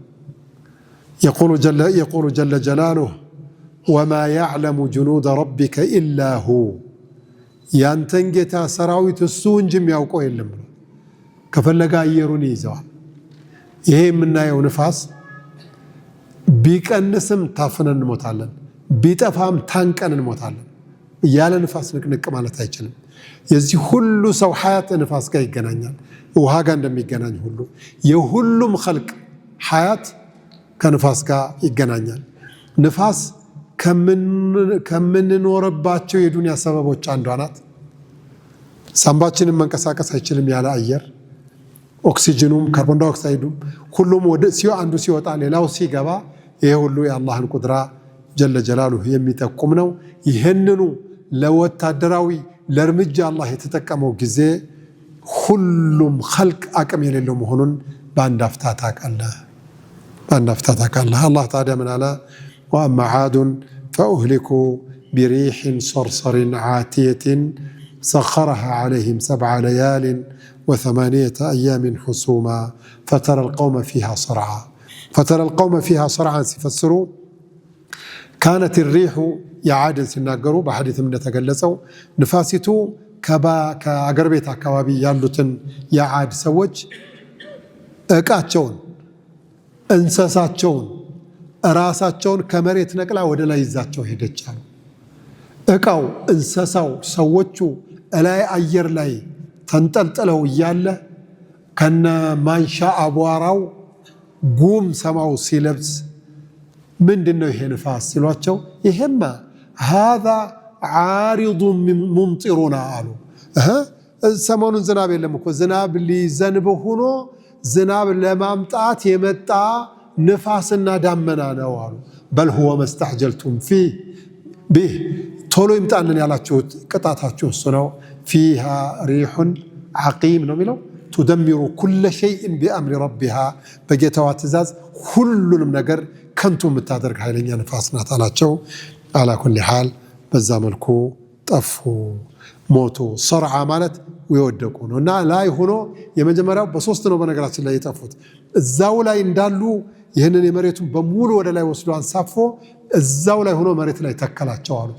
የቁሉ ጀለ ጀላሉሁ ወማ ያዕለሙ ጁኑደ ረቢከ ኢላ ሁ ያንተን ጌታ ሰራዊት እሱ እንጂ የሚያውቀው የለም ብሎ ከፈለገ አየሩን ይይዘዋል። ይሄ የምናየው ንፋስ ቢቀንስም ታፍነን እንሞታለን፣ ቢጠፋም ታንቀን እንሞታለን። ያለ ንፋስ ንቅንቅ ማለት አይችልም። የዚህ ሁሉ ሰው ሐያት ንፋስ ጋር ይገናኛል። ውሃ ጋር እንደሚገናኝ ሁሉ የሁሉም ኸልቅ ሐያት ከንፋስ ጋር ይገናኛል። ንፋስ ከምንኖርባቸው የዱንያ ሰበቦች አንዷ ናት። ሳምባችንን መንቀሳቀስ አይችልም ያለ አየር። ኦክሲጅኑም ካርቦን ዳይኦክሳይዱም ሁሉም አንዱ ሲወጣ ሌላው ሲገባ ይሄ ሁሉ የአላህን ቁድራ ጀለ ጀላሉሁ የሚጠቁም ነው። ይህንኑ ለወታደራዊ ለእርምጃ አላህ የተጠቀመው ጊዜ ሁሉም ኸልቅ አቅም የሌለው መሆኑን በአንድ አፍታ ታውቃለህ። አላህ ታዲያ ምን አለ? ወአማ ዓዱን ፈኡህሊኩ ቢሪሕን ሰርሰሪን ዓቲየትን ሰኸረሃ ዓለይሂም 7 ለያልን و8 أيام حسوما فترى القوم فيها صرعا ሲፈስሩ كانت الريح የዓድን ሲናገሩ በሐዲስ እንደተገለጸው ንፋሲቱ ከአገር ቤት አካባቢ ያሉትን የዓድ ሰዎች እቃቸውን፣ እንሰሳቸውን፣ ራሳቸውን ከመሬት ነቅላ ወደ ላይ ይዛቸው ሄደች አሉ። እቃው፣ እንሰሳው፣ ሰዎቹ እላይ አየር ላይ ተንጠልጥለው እያለ ከነ ማንሻ አቧራው ጉም ሰማው ሲለብስ ምንድነው ይሄ ንፋስ ሲሏቸው ይሄማ هذا عارض ممطرنا አሉ። ሰሞኑን ዝናብ የለም እኮ ዝናብ ሊዘንብ ሆኖ ዝናብ ለማምጣት የመጣ ንፋስና ዳመና ነው አሉ። بل هو ما استعجلتم فيه به ቶሎ ይምጣልን ያላችሁት ቅጣታችሁ እሱ ነው። فيها ريح عقيم ነው የሚለው تدمر كل شيء بأمر ربها በጌታዋ ትእዛዝ ሁሉንም ነገር ከንቱ የምታደርግ ኃይለኛ ንፋስ ናት አላቸው። على كل حال በዛ መልኩ ጠፉ፣ ሞቱ። ሰርዓ ማለት ይወደቁ ነው እና ላይ ሆኖ የመጀመሪያው በ3 ነው በነገራችን ላይ የጠፉት። እዛው ላይ እንዳሉ ይህንን የመሬቱን በሙሉ ወደ ላይ ወስዶ አንሳፎ እዛው ላይ ሆኖ መሬት ላይ ተከላቸው አሉ።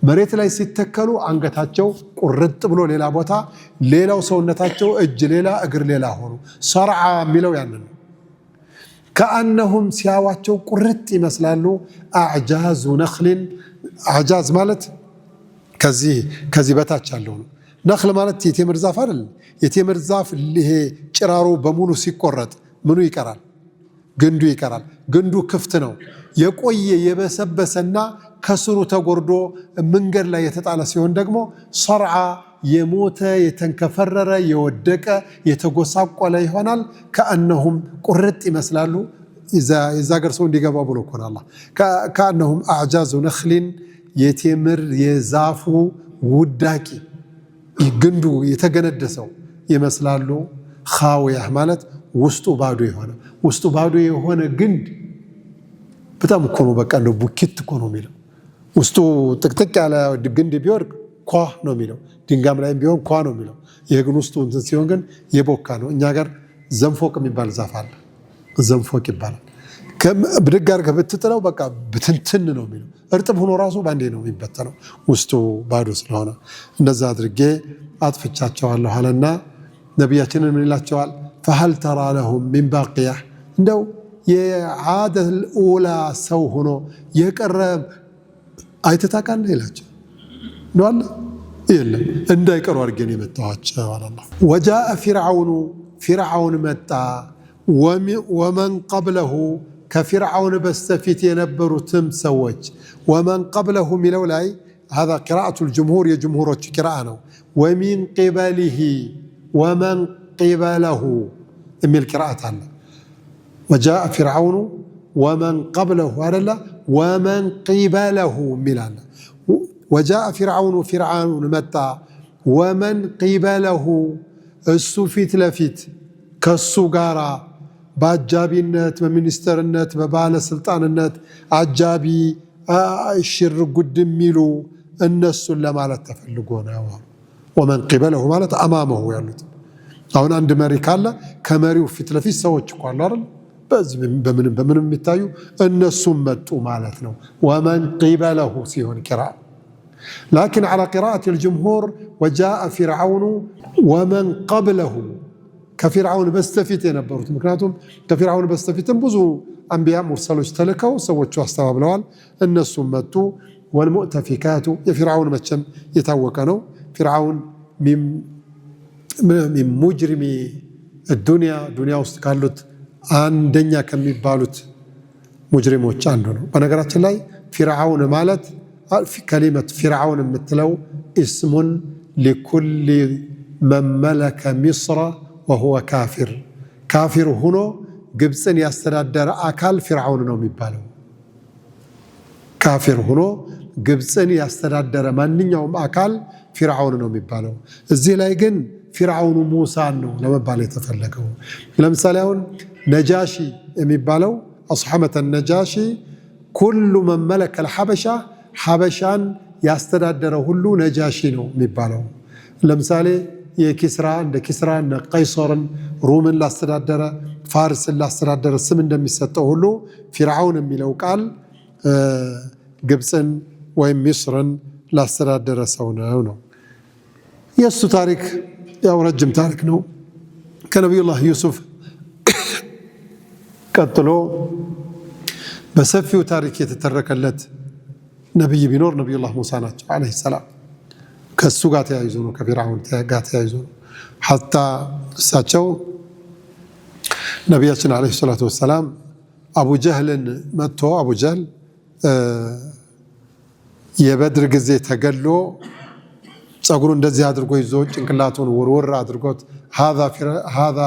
መሬት ላይ ሲተከሉ አንገታቸው ቁርጥ ብሎ ሌላ ቦታ፣ ሌላው ሰውነታቸው እጅ ሌላ እግር ሌላ ሆኑ። ሰርዓ የሚለው ያንን ነው። ከአነሁም ሲያዋቸው ቁርጥ ይመስላሉ። አዕጃዙ ነኽልን፣ አዕጃዝ ማለት ከዚህ በታች ያለው ነው። ነኽል ማለት የቴምር ዛፍ አይደል? የቴምር ዛፍ ይሄ ጭራሩ በሙሉ ሲቆረጥ ምኑ ይቀራል? ግንዱ ይቀራል። ግንዱ ክፍት ነው። የቆየ የበሰበሰና ከስሩ ተጎርዶ መንገድ ላይ የተጣለ ሲሆን ደግሞ ሰርዓ የሞተ የተንከፈረረ የወደቀ የተጎሳቆለ ይሆናል። ከአነሁም ቁርጥ ይመስላሉ። የዛ ገር ሰው እንዲገባ ብሎ እኮ ነው አላህ ከአነሁም አዕጃዙ ነኽሊን የቴምር የዛፉ ውዳቂ ግንዱ የተገነደሰው ይመስላሉ። ኻዊያህ ማለት ውስጡ ባዶ የሆነ ግንድ በጣም እኮ ነው በቃ እንደው ቡኪት እኮ ነው የሚለው። ውስጡ ጥቅጥቅ ያለ ግንድ ቢወርቅ ኳ ነው የሚለው፣ ድንጋም ላይም ቢሆን ኳ ነው የሚለው። ይሄ ግን ውስጡ እንትን ሲሆን ግን የቦካ ነው። እኛ ጋር ዘንፎቅ የሚባል ዛፍ አለ፣ ዘንፎቅ ይባላል። ብድግ አድርገህ ብትጥለው በቃ ብትንትን ነው የሚለው። እርጥብ ሆኖ ራሱ ባንዴ ነው የሚበተነው ውስጡ ባዶ ስለሆነ። እንደዛ አድርጌ አጥፍቻቸዋለሁ አለና ነቢያችንን ምን ይላቸዋል? ፈሀል ተራ ለሁም ሚን ባቂያ እንደው የዓደል ኡላ ሰው ሆኖ የቀረ አይተህ ታውቃለህ ይላቸው እንደዋለ የለም እንዳይቀሩ አድርጌን የመታኋቸው አላህ። ወጃአ ፊርዓውን መጣ፣ ወመን ቀብለሁ ከፊርዓውን በስተፊት የነበሩትም ሰዎች። ወመን ቀብለሁ የሚለው ላይ ሀዛ ቂራአቱል ጅምሁር የጅምሁሮች ቂራአ ነው። ወሚን ቂበሊሂ ወመን ቂበለሁ የሚል ቂራአት አለ። ወጃአ ፊርዓውኑ ወመን ቀብለሁ አደላ ወመን ቂበለሁ የሚል አለ። ወጃአ ፊርዓውን መጣ፣ ወመን ቂበለሁ እሱ ፊት ለፊት ከሱ ጋራ በአጃቢነት በሚኒስተርነት በባለስልጣንነት አጃቢ ሽር ጉድ የሚሉ እነሱን ለማለት ተፈልጎ ነው። ወመን ቂበለሁ ማለት አማመሁ ያሉት። አሁን አንድ መሪ ካለ ከመሪው ፊት ለፊት ሰዎች እኮ አሉ አይደል? በዚህ በምንም የሚታዩ እነሱም መጡ ማለት ነው። ወመን ቂበለሁ ሲሆን ቂራአ ላኪን ዐላ ቂራአት አልጅምሁር ወጃአ ፊርዓውኑ ወመን ቀብለሁ ከፊርዓውን በስተፊት የነበሩት። ምክንያቱም ከፊርዓውን በስተፊትም ብዙ አንቢያ ሙርሰሎች ተልከው ሰዎቹ አስተባብለዋል፣ እነሱም መጡ። ወልሙእተፊካቱ የፊርዓውን መቼም የታወቀ ነው። ፊርዓውን ሚን ሙጅሪሚ ዱንያ ውስጥ ካሉት አንደኛ ከሚባሉት ሙጅሪሞች አንዱ ነው። በነገራችን ላይ ፊርዓውን ማለት ከሊመት ፊርዓውን የምትለው እስሙን ሊኩል መመለከ ሚስረ ወሁወ ካፊር ሆኖ ግብፅን ያስተዳደረ አካል ፊርዓውን ነው የሚባለው። ካፊር ሆኖ ግብፅን ያስተዳደረ ማንኛውም አካል ፊርዓውን ነው የሚባለው። እዚህ ላይ ግን ፊርዓውኑ ሙሳን ነው ለመባል የተፈለገው። ለምሳሌ አሁን ነጃሺ የሚባለው አስሐመተ ነጃሺ ኩሉ መመለከ ልሐበሻ ሐበሻን ያስተዳደረ ሁሉ ነጃሺ ነው የሚባለው። ለምሳሌ የኪስራ እንደ ኪስራ እንደ ቀይሰርን ሩምን ላስተዳደረ ፋርስን ላስተዳደረ ስም እንደሚሰጠው ሁሉ ፊርዓውን የሚለው ቃል ግብፅን ወይም ሚስርን ላስተዳደረ ሰው ነው። የእሱ ታሪክ ያው ረጅም ታሪክ ነው። ከነቢዩላህ ዩሱፍ ቀጥሎ በሰፊው ታሪክ የተተረከለት ነቢይ ቢኖር ነቢዩላህ ሙሳ ናቸው ዓለይሂ ሰላም። ከሱ ጋር ተያይዞ ነው ከፊርዓውን ጋር ተያይዞ ነው። ሐታ እሳቸው ነቢያችን ዓለይሂ ሰላቱ ወሰላም አቡ ጀህልን መጥቶ አቡ ጀህል የበድር ጊዜ ተገሎ ጸጉሩ እንደዚህ አድርጎ ይዞ ጭንቅላቱን ውርውር አድርጎት ሃዛ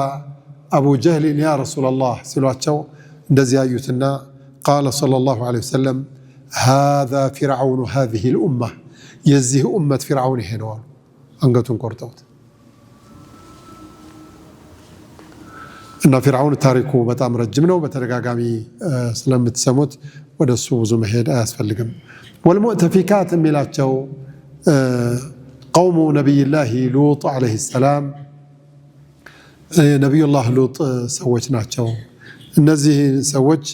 አቡ ጀህልን ያ ረሱላላህ ሲሏቸው እንደዚህ አዩትና ቃለ ሰለላሁ ዐለይሂ ወሰለም ሃዛ ፊርዓውኑ ሃዚሂል ኡማ የዚህ ኡመት ፊርዓውን ይሄ ነው አሉ። አንገቱን ቆርጠውት እና ፊርዓውን ታሪኩ በጣም ረጅም ነው። በተደጋጋሚ ስለምትሰሙት ወደሱ ብዙ መሄድ አያስፈልግም። ወልሙእተፊካት የሚላቸው ቀውሙ ነቢይላህ ሉጥ ዓለይሂ ሰላም ነቢዩላህ ሉጥ ሰዎች ናቸው። እነዚህ ሰዎች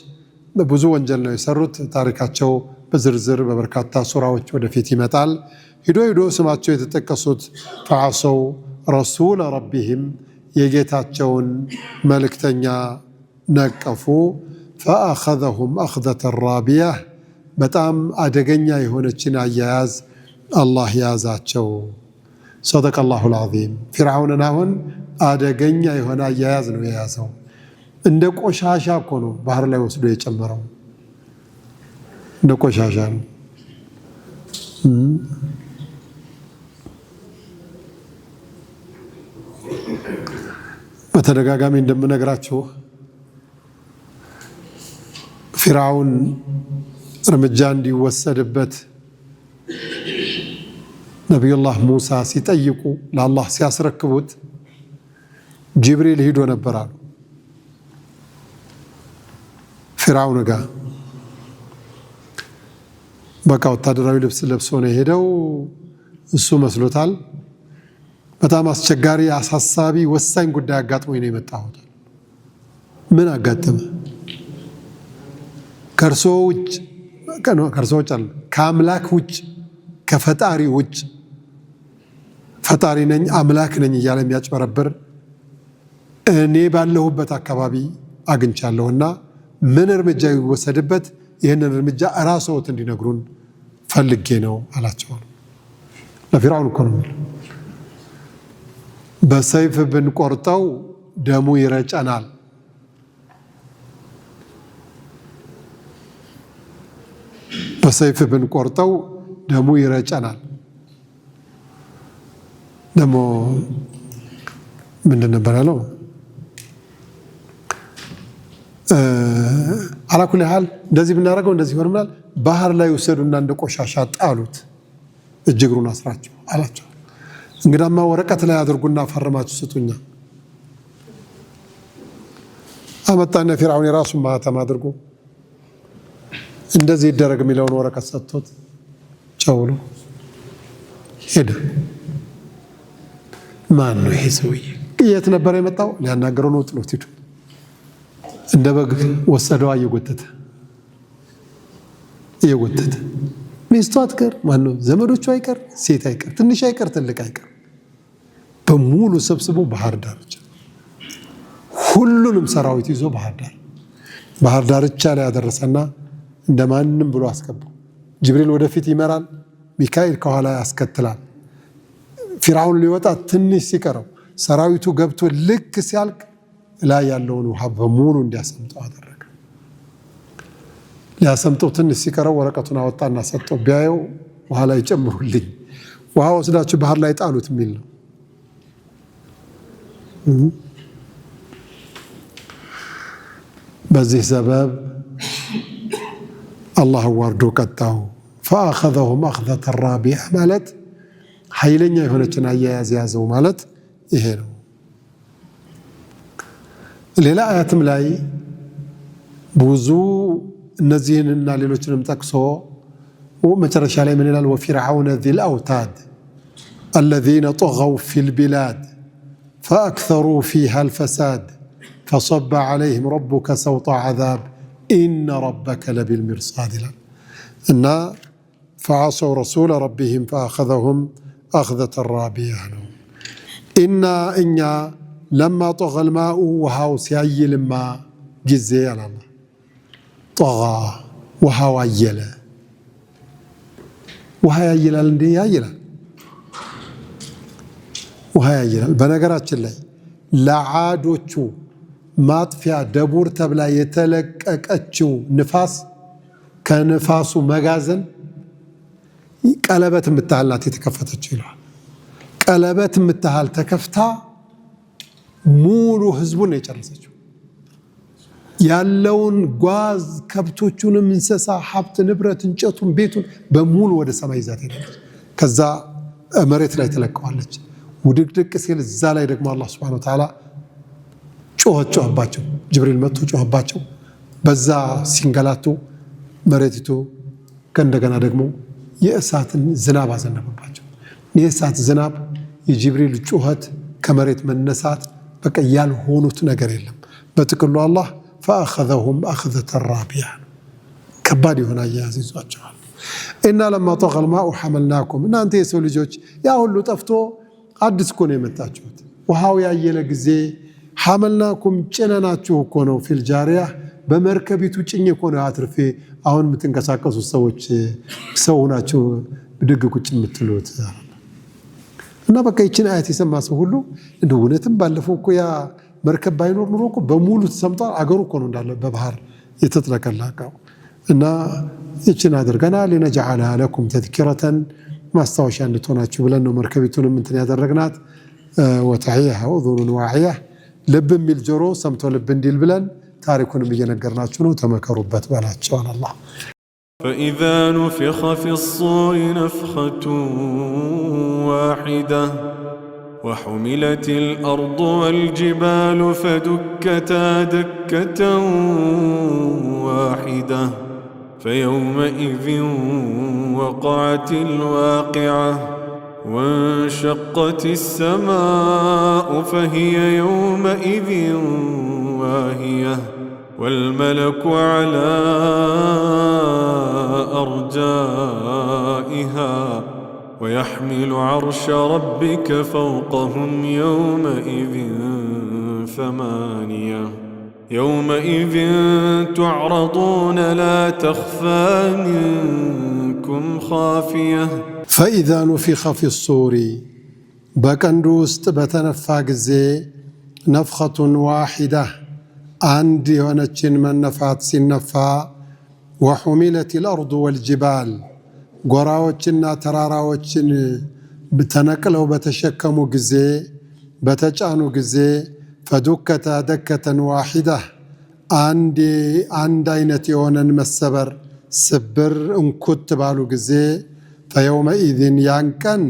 ብዙ ወንጀል ነው የሰሩት። ታሪካቸው በዝርዝር በበርካታ ሱራዎች ወደፊት ይመጣል። ሂዶ ስማቸው የተጠቀሱት ፈዐሰው ረሱለ ረቢሂም የጌታቸውን መልእክተኛ ነቀፉ። ፈአኸዘሁም አኽዘተ ራቢያህ በጣም አደገኛ የሆነችን አያያዝ አላህ ያዛቸው። ሰደቀላሁል ዐዚም። ፊርዓውንን አሁን አደገኛ የሆነ አያያዝ ነው የያዘው። እንደ ቆሻሻ እኮ ነው ባህር ላይ ወስዶ የጨመረው። እንደ ቆሻሻ ነው። በተደጋጋሚ እንደምነግራችሁ ፊርዓውን እርምጃ እንዲወሰድበት ነቢዩላህ ሙሳ ሲጠይቁ ለአላህ ሲያስረክቡት ጅብሪል ሂዶ ነበር አሉ ፊርዓውን ጋር። በቃ ወታደራዊ ልብስ ለብሶ ነው የሄደው። እሱ መስሎታል በጣም አስቸጋሪ አሳሳቢ ወሳኝ ጉዳይ አጋጥሞኝ ነው የመጣሁት። ምን አጋጠመ? ከእርሶ ውጭ አለ ከአምላክ ውጭ ከፈጣሪ ውጭ ፈጣሪ ነኝ አምላክ ነኝ እያለ የሚያጭበረብር እኔ ባለሁበት አካባቢ አግኝቻለሁና ምን እርምጃ ይወሰድበት ይህንን እርምጃ ራስዎት እንዲነግሩን ፈልጌ ነው አላቸው። ለፊርዓውን እኮ ነው በሰይፍ ብንቆርጠው ደሙ ይረጨናል፣ በሰይፍ ብንቆርጠው ደሙ ይረጨናል። ደሞ ምንድን ነበር ያለው? አላኩል ያህል እንደዚህ ብናደርገው እንደዚህ ይሆናል። ባህር ላይ ወሰዱና እንደ ቆሻሻ ጣሉት፣ እጅግሩን አስራቸው አላቸው። እንግዳማ ወረቀት ላይ አድርጉና ፈርማችሁ ስጡኛ። አመጣና ፊርዓውን የራሱን ማህተም አድርጎ እንደዚህ ይደረግ የሚለውን ወረቀት ሰጥቶት ጨውሎ ሄደ። ማን ነው ይሄ ሰውዬ? የት ነበር የመጣው? ሊያናገረው ነው። ጥሎት ሄዱ። እንደ በግ ወሰደዋ እየጎተተ ሚስቱ አትቀር፣ ማነው ዘመዶቹ አይቀር፣ ሴት አይቀር፣ ትንሽ አይቀር፣ ትልቅ አይቀር፣ በሙሉ ሰብስቦ ባህር ዳርቻ ሁሉንም ሰራዊት ይዞ ባህር ዳርቻ ላይ ያደረሰና እንደማንም ብሎ አስገባው። ጅብሪል ወደፊት ይመራል፣ ሚካኤል ከኋላ ያስከትላል። ፊርዓውን ሊወጣ ትንሽ ሲቀረው ሰራዊቱ ገብቶ ልክ ሲያልቅ ላይ ያለውን ውሃ በሙሉ እንዲያሰምጠው አደረገ። ሊያሰምጠው ትንሽ ሲቀረው ወረቀቱን አወጣና ሰጠው። ቢያየው ውሃ ላይ ጨምሩልኝ፣ ውሃ ወስዳችሁ ባህር ላይ ጣሉት የሚል ነው። በዚህ ሰበብ አላህ ዋርዶ ቀጣው። ፈአኸዘሁም አኽዘተ ራቢያ ማለት ኃይለኛ የሆነችን አያያዝ ያዘው ማለት ይሄ ነው። ሌላ አያትም ላይ ብዙ እነዚህንና ሌሎችንም ጠቅሶ መጨረሻ ላይ ምን ይላል? ወፊርዓውነ ዚል አውታድ አለዚነ ጠገው ፊል ቢላድ ፈአክተሩ ፊሃ አልፈሳድ ፈሰበ ዐለይሂም ረቡከ ሰውጠ ዐዛብ ኢነ ረበከ ለቢልሚርሳድ ይላል እና ፈዐሰው ረሱለ ረቢሂም ፈአኸዘሁም አኽዘተ ራቢያ ነው። ኢና እኛ ለማ ጠገል ማኡ ውሃው ሲያይልማ ጊዜ አላላ ጠጋ ውሃው አየለ። ውሃ ያይላል እንዴ? ያይላል፣ ውሃ ያይላል። በነገራችን ላይ ለዓዶቹ ማጥፊያ ደቡር ተብላ የተለቀቀችው ንፋስ ከንፋሱ መጋዘን ቀለበት የምታህል ናት የተከፈተችው ይለዋል። ቀለበት የምታህል ተከፍታ ሙሉ ህዝቡን ነው የጨረሰችው። ያለውን ጓዝ ከብቶቹንም፣ እንስሳ፣ ሀብት ንብረት፣ እንጨቱን፣ ቤቱን በሙሉ ወደ ሰማይ ይዛት ሄዳለች። ከዛ መሬት ላይ ተለቀዋለች። ውድቅድቅ ሲል እዛ ላይ ደግሞ አላህ ሱብሓነሁ ወተዓላ ጮኸባቸው። ጅብሪል መጥቶ ጮኸባቸው። በዛ ሲንገላቱ መሬቲቱ ከእንደገና ደግሞ የእሳትን ዝናብ አዘነበባቸው። የእሳት ዝናብ፣ የጅብሪል ጩኸት፣ ከመሬት መነሳት በቃ ያልሆኑት ነገር የለም። በጥቅሉ አላህ ፈአኸዘሁም አኽዘተ ራቢያ ከባድ የሆነ አያያዝ ይዟቸዋል። ኢና ለማ ጠገል ማኡ ሐመልናኩም እናንተ የሰው ልጆች ያ ሁሉ ጠፍቶ አዲስ እኮ ነው የመጣችሁት። ውሃው ያየለ ጊዜ ሐመልናኩም ጭነናችሁ እኮ ነው። ፊል ጃሪያ በመርከቢቱ ጭኝ እኮ ነው አትርፌ አሁን የምትንቀሳቀሱ ሰዎች ሰው ናቸው ብድግ ቁጭ የምትሉት እና በቃ ይችን አያት የሰማ ሰው ሁሉ እንደ እውነትም ባለፈው እኮ ያ መርከብ ባይኖር ኑሮ እኮ በሙሉ ተሰምጧል። አገሩ እኮ ነው እንዳለ በባህር የተጥለቀለቀው እና ይችን አድርገና ለነጀዐለሃ ለኩም ተዝኪረተን ማስታወሻ እንድትሆናችሁ ብለን ነው መርከቢቱንም እንትን ያደረግናት። ወተዒሃ ኡዙኑን ዋዒያ ልብ የሚል ጆሮ ሰምቶ ልብ እንዲል ብለን ታሪኩንም እየነገርናችሁ ነው። ተመከሩበት በላቸው አላህ። فإذا نفخ في الصور نفخة واحدة وحملت الأرض والجبال فدكتا دكة واحدة فيومئذ وقعت الواقعة وانشقت السماء فهي يومئذ واهية والملك على أرجائها ويحمل عرش ربك فوقهم يومئذ ثمانية يومئذ تعرضون لا تخفى منكم خافية فإذا نفخ في الصور بكندوست بتنفى جزي نفخة واحدة عند يونتشن من نفات سنفا وحملت الأرض والجبال ጎራዎችና ተራራዎችን በተነቅለው በተሸከሙ ጊዜ በተጫኑ ጊዜ ፈዱከታ ደከተን ዋሂዳ አንድ አይነት የሆነን መሰበር ስብር እንኩት ባሉ ጊዜ ፈየውመኢዝን ያንቀን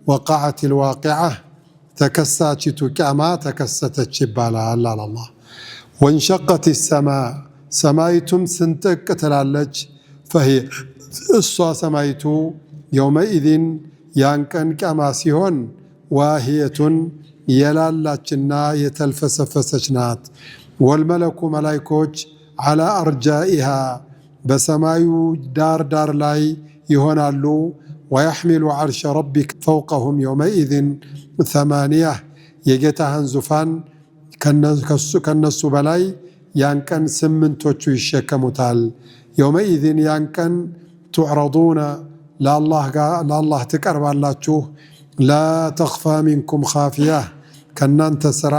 ወቃዓት ልዋቂዓ ተከሳችቱ ቂያማ ተከሰተች ይባላል አላህ። ወንሸቀት ሰማ ሰማይቱም ስንጥቅ ትላለች ፈሂየ እሷ ሰማይቱ የውመኢዝን ያንቀን ቂያማ ሲሆን ዋሂየቱን የላላችና የተልፈሰፈሰች ናት። ወልመለኩ መላይኮች ዓላ አርጃኢሃ በሰማዩ ዳር ላይ ይሆናሉ። ወየሕሚሉ ዓርሸ ረቢክ ፈውቀሁም የውመኢዝን ሰማንያ የጌታህን ዙፋን ከነሱ በላይ ያንቀን ስምንቶቹ ይሸከሙታል። የውመኢዝን ያንቀን ቱዕረዱነ ለአላህ ትቀርባላችሁ። ላ ተኽፋ ሚንኩም ኻፊያ ከእናንተ ስራ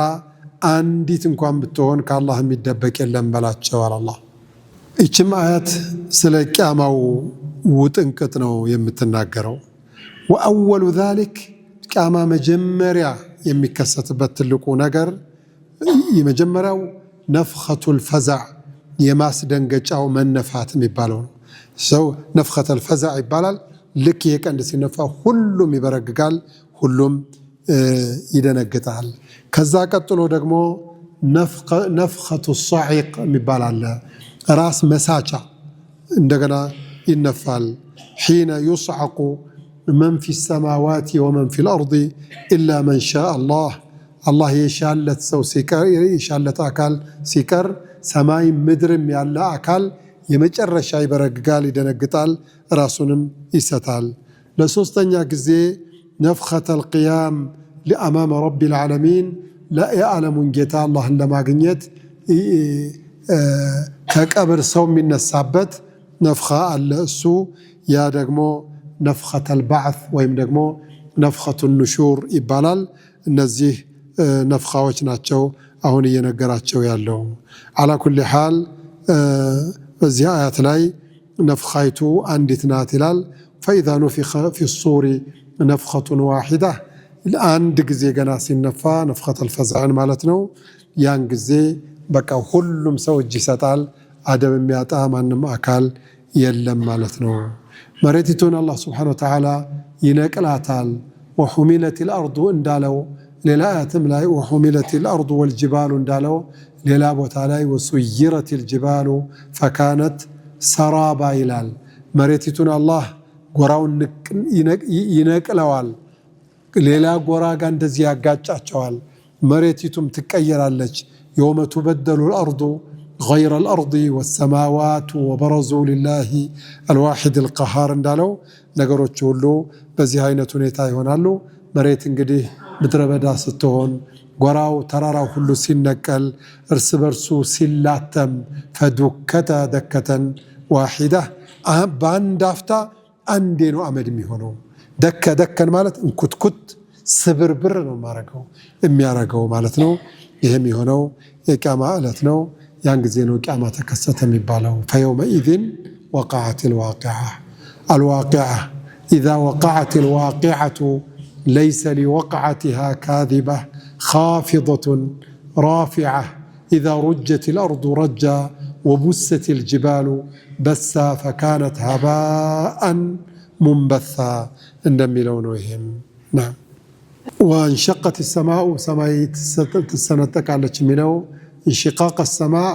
አንዲት እንኳን ብትሆን ከአላህ የሚደበቅ የለም በላቸው አላህ። ይችም አያት ስለ ቂያማው ውጥንቅጥ ነው የምትናገረው። ወአወሉ ዛሊክ ቂያማ መጀመሪያ የሚከሰትበት ትልቁ ነገር የመጀመሪያው ነፍኸቱል ፈዛዕ የማስደንገጫው መነፋት የሚባለው ነው። ሰው ነፍኸተል ፈዛዕ ይባላል። ልክ የቀንድ ሲነፋ ሁሉም ይበረግጋል፣ ሁሉም ይደነግጣል። ከዛ ቀጥሎ ደግሞ ነፍኸቱ ሷዒቅ የሚባል አለ። ራስ መሳቻ እንደገና ይነፋል። ሒነ ዩስዓቁ መን ፊ ሰማዋት ወመን ፊል አርድ ኢላ መን ሻአ አላህ የሻለት ሰው ሲቀር የሻለት አካል ሲቀር ሰማይ ምድርም ያለ አካል የመጨረሻ ይበረግጋል፣ ይደነግጣል፣ ራሱንም ይሰታል። ለሶስተኛ ጊዜ ነፍኸተል ቂያም ለአማመ ረቢል ዓለሚን የዓለሙን ጌታ አላህን ለማግኘት ከቀብር ሰው የሚነሳበት ነፍኻ አለ። እሱ ያ ደግሞ ነፍኸተል ባዕት ወይም ደግሞ ነፍኸቱ ኑሹር ይባላል። እነዚህ ነፍኻዎች ናቸው አሁን እየነገራቸው ያለው። አላ ኩሊ ሓል በዚህ አያት ላይ ነፍኻይቱ አንዲት ናት ይላል። ፈኢዛ ኑፊኸ ፊ ሱሪ ነፍኸቱን ዋሂዳ አንድ ጊዜ ገና ሲነፋ ነፍኸተል ፈዝዕን ማለት ነው። ያን ጊዜ በቃ ሁሉም ሰው እጅ ይሰጣል፣ አደብ የሚያጣ ማንም አካል የለም ማለት ነው። መሬቲቱን አላህ ስብሓነሁ ወተዓላ ይነቅላታል። ወሑሚለቲል አርዱ እንዳለው ሌላ አያትም ላይ ወሑሚለቲል አርዱ ወልጅባሉ እንዳለው ሌላ ቦታ ላይ ወሱይረቲል ጅባሉ ፈካነት ሰራባ ይላል። መሬቲቱን አላህ ጎራውን ይነቅለዋል፣ ሌላ ጎራ ጋር እንደዚህ ያጋጫቸዋል። መሬቲቱም ትቀየራለች። የውመ ቱበደሉ አልአርዱ ገይረል አርዲ ወሰማዋቱ ወበረዙ ሊላሂ አልዋሒድ አልቀሃር እንዳለው ነገሮች ሁሉ በዚህ አይነት ሁኔታ ይሆናሉ። መሬት እንግዲህ ምድረ በዳ ስትሆን ጎራው ተራራው ሁሉ ሲነቀል እርስ በርሱ ሲላተም ፈዱከተ ደከተን ዋሂዳ በአንድ አፍታ አንዴ ነው አመድ የሚሆነው። ደከን ማለት እንኩትኩት ስብርብር ነው የሚያረገው ማለት ነው። ይህም የሆነው የቂያማ ዕለት ነው። ያን ጊዜ ነው ቂያማ ተከሰተ የሚባለው። ፈየውመኢዝን ወቀዐቲል ዋቂዓ አልዋቂዓ ኢዛ ወቀዐቲል ዋቂዓቱ ለይሰ ሊወቅዐቲሃ ካዚባ ኻፊደቱን رافعة إذا رجت الأرض رجا وبست الجبال بسا فكانت هباء منبثا عندما يلونوهم. نعم. وانشقت السماء سماء تسنتك على منو انشقاق السماء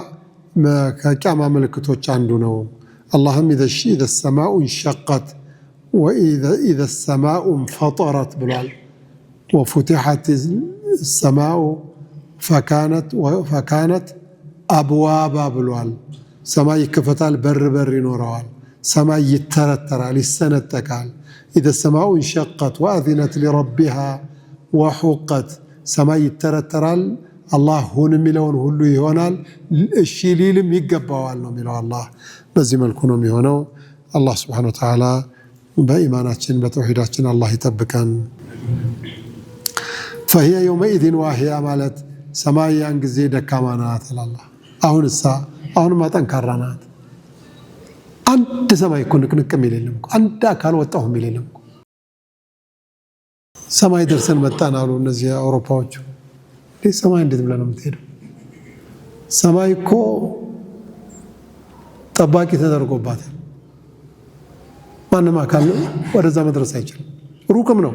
كما ملكتوች አንዱ ነው። اللهم إذا السماء انشقت وإذا السماء انفطرت ብሏል። وفتحت السماء فكانت أبوابا ብሏል። ሰማይ ይከፈታል፣ በር ይኖረዋል። ሰማይ ይተረተራል፣ ይሰነጠቃል። إذا السماء انشقت وأذنت لربها وحقت ሰማይ ይተረተራል። አላህ ሁን የሚለውን ሁሉ ይሆናል። እሺ ሊልም ይገባዋል ነው የሚለው አላህ። በዚህ መልኩ ነው የሚሆነው። አላህ ሱብሓነሁ ወተዓላ በኢማናችን በተውሂዳችን አላህ ይጠብቀን። فهي يومئذ واهية ማለት ሰማይ ያን ጊዜ ደካማ ናት አላህ። አሁንማ ጠንካራ ናት። አንድ ሰማይ እኮ ንቅንቅ የሚል የለም እኮ፣ አንድ አካል ወጣሁ የሚል የለም እኮ። ሰማይ ደርሰን መጣን አሉ እነዚህ አውሮፓዎቹ። ሰማይ እንዴት ብለህ ነው የምትሄደው? ሰማይ እኮ ጠባቂ ተደርጎባታል። ማንም አካል ወደዛ መድረስ አይችልም። ሩቅም ነው፣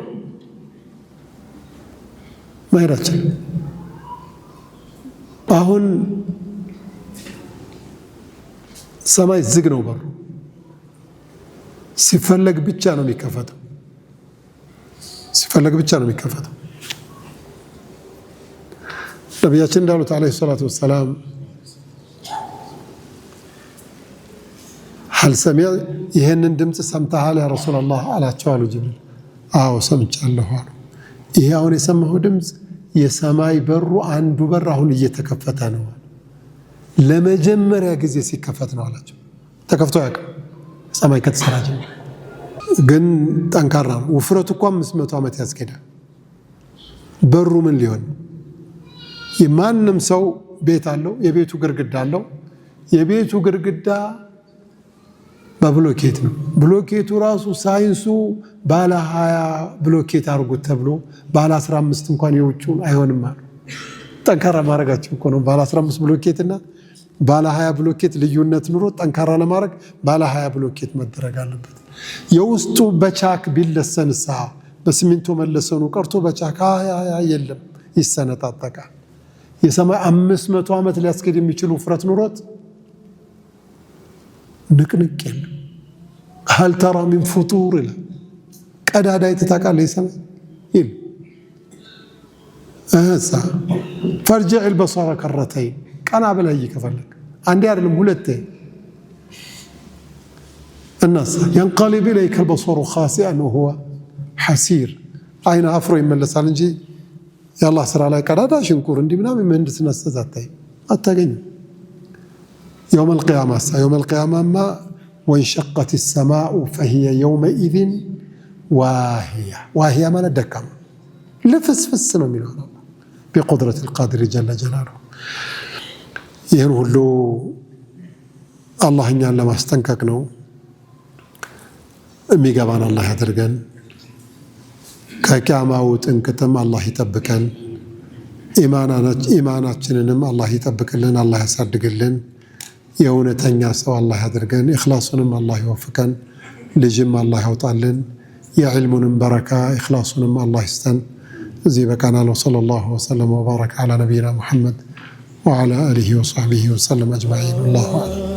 መሄድ አይችልም። አሁን ሰማይ ዝግ ነው በሩ። ሲፈለግ ብቻ ነው የሚከፈተው። ሲፈለግ ብቻ ነው የሚከፈተው። ነቢያችን እንዳሉት አለይሂ ሰላቱ ወሰላም هل سمع ይሄንን ድምጽ ሰምተሃል ያ ረሱላህ አላቸው አሉ ጅብሪል። አዎ ሰምቻለሁ አሉ። ይሄ አሁን የሰማኸው ድምጽ የሰማይ በሩ አንዱ በር አሁን እየተከፈተ ነው። ለመጀመሪያ ጊዜ ሲከፈት ነው አላቸው። ተከፍቶ ያውቃል ሰማይ ከተሰራ ጀምሮ። ግን ጠንካራ ነው። ውፍረቱ እኮ 500 ዓመት ያስኬዳል። በሩ ምን ሊሆን? የማንም ሰው ቤት አለው፣ የቤቱ ግድግዳ አለው። የቤቱ ግድግዳ በብሎኬት ነው። ብሎኬቱ ራሱ ሳይንሱ ባለ 20 ብሎኬት አድርጉት ተብሎ ባለ 15 እንኳን የውጭውን አይሆንም አሉ። ጠንካራ ማድረጋቸው እኮ ነው። ባለ 15 ብሎኬት እና ባለ 20 ብሎኬት ልዩነት ኑሮ ጠንካራ ለማድረግ ባለ 20 ብሎኬት መደረግ አለበት። የውስጡ በቻክ ቢለሰንሳ በሲሚንቶ መለሰኑ ቀርቶ በቻክ የለም፣ ይሰነጣጠቃል። የሰማይ 500 ዓመት ሊያስኬድ የሚችል ውፍረት ኑሮት ንቅንቅ የለም። هل ترى من فطور ይላል። ቀዳዳ ይተታቃለ የሰማይ ይል فرجع البصر كرتين ቀና በላይ ከፈለክ አንዴ አይደለም ሁለቴ። الناس ينقلب اليك البصر خاسئا وهو حسير አይን አፍሮ ይመለሳል እንጂ የአላህ ስራ ላይ ቀዳዳ ሽንቁር እንዲህ ምናምን ምህንድስና አታገኝ። يوم القيامة ما وانشقت السماء فهي يومئذ واهية ما ندكم لفسفس ነው የሚለው بقدرة القادر جل جلاله። ይህን ሁሉ አላህ እኛን ለማስጠንቀቅ ነው። የሚገባን አላህ ያድርገን። ከቂያማው ጥንቅጥም አላህ ይጠብቀን። ኢማናችንንም አላህ ይጠብቅልን፣ አላህ ያሳድግልን። የእውነተኛ ሰው አላህ ያድርገን። ኢኽላሱንም አላህ ይወፍቀን። ልጅም አላህ ያውጣልን። የዕልሙንም በረካ ኢኽላሱንም አላህ ይስጠን። እዚህ በቃናል። ወሰለላሁ ወሰለም ወባረከ ዐላ ነቢይና ሙሐመድ ወዐላ አሊሂ ወሰሕቢሂ ወሰለም አጅመዒን። አላሁ አዕለም።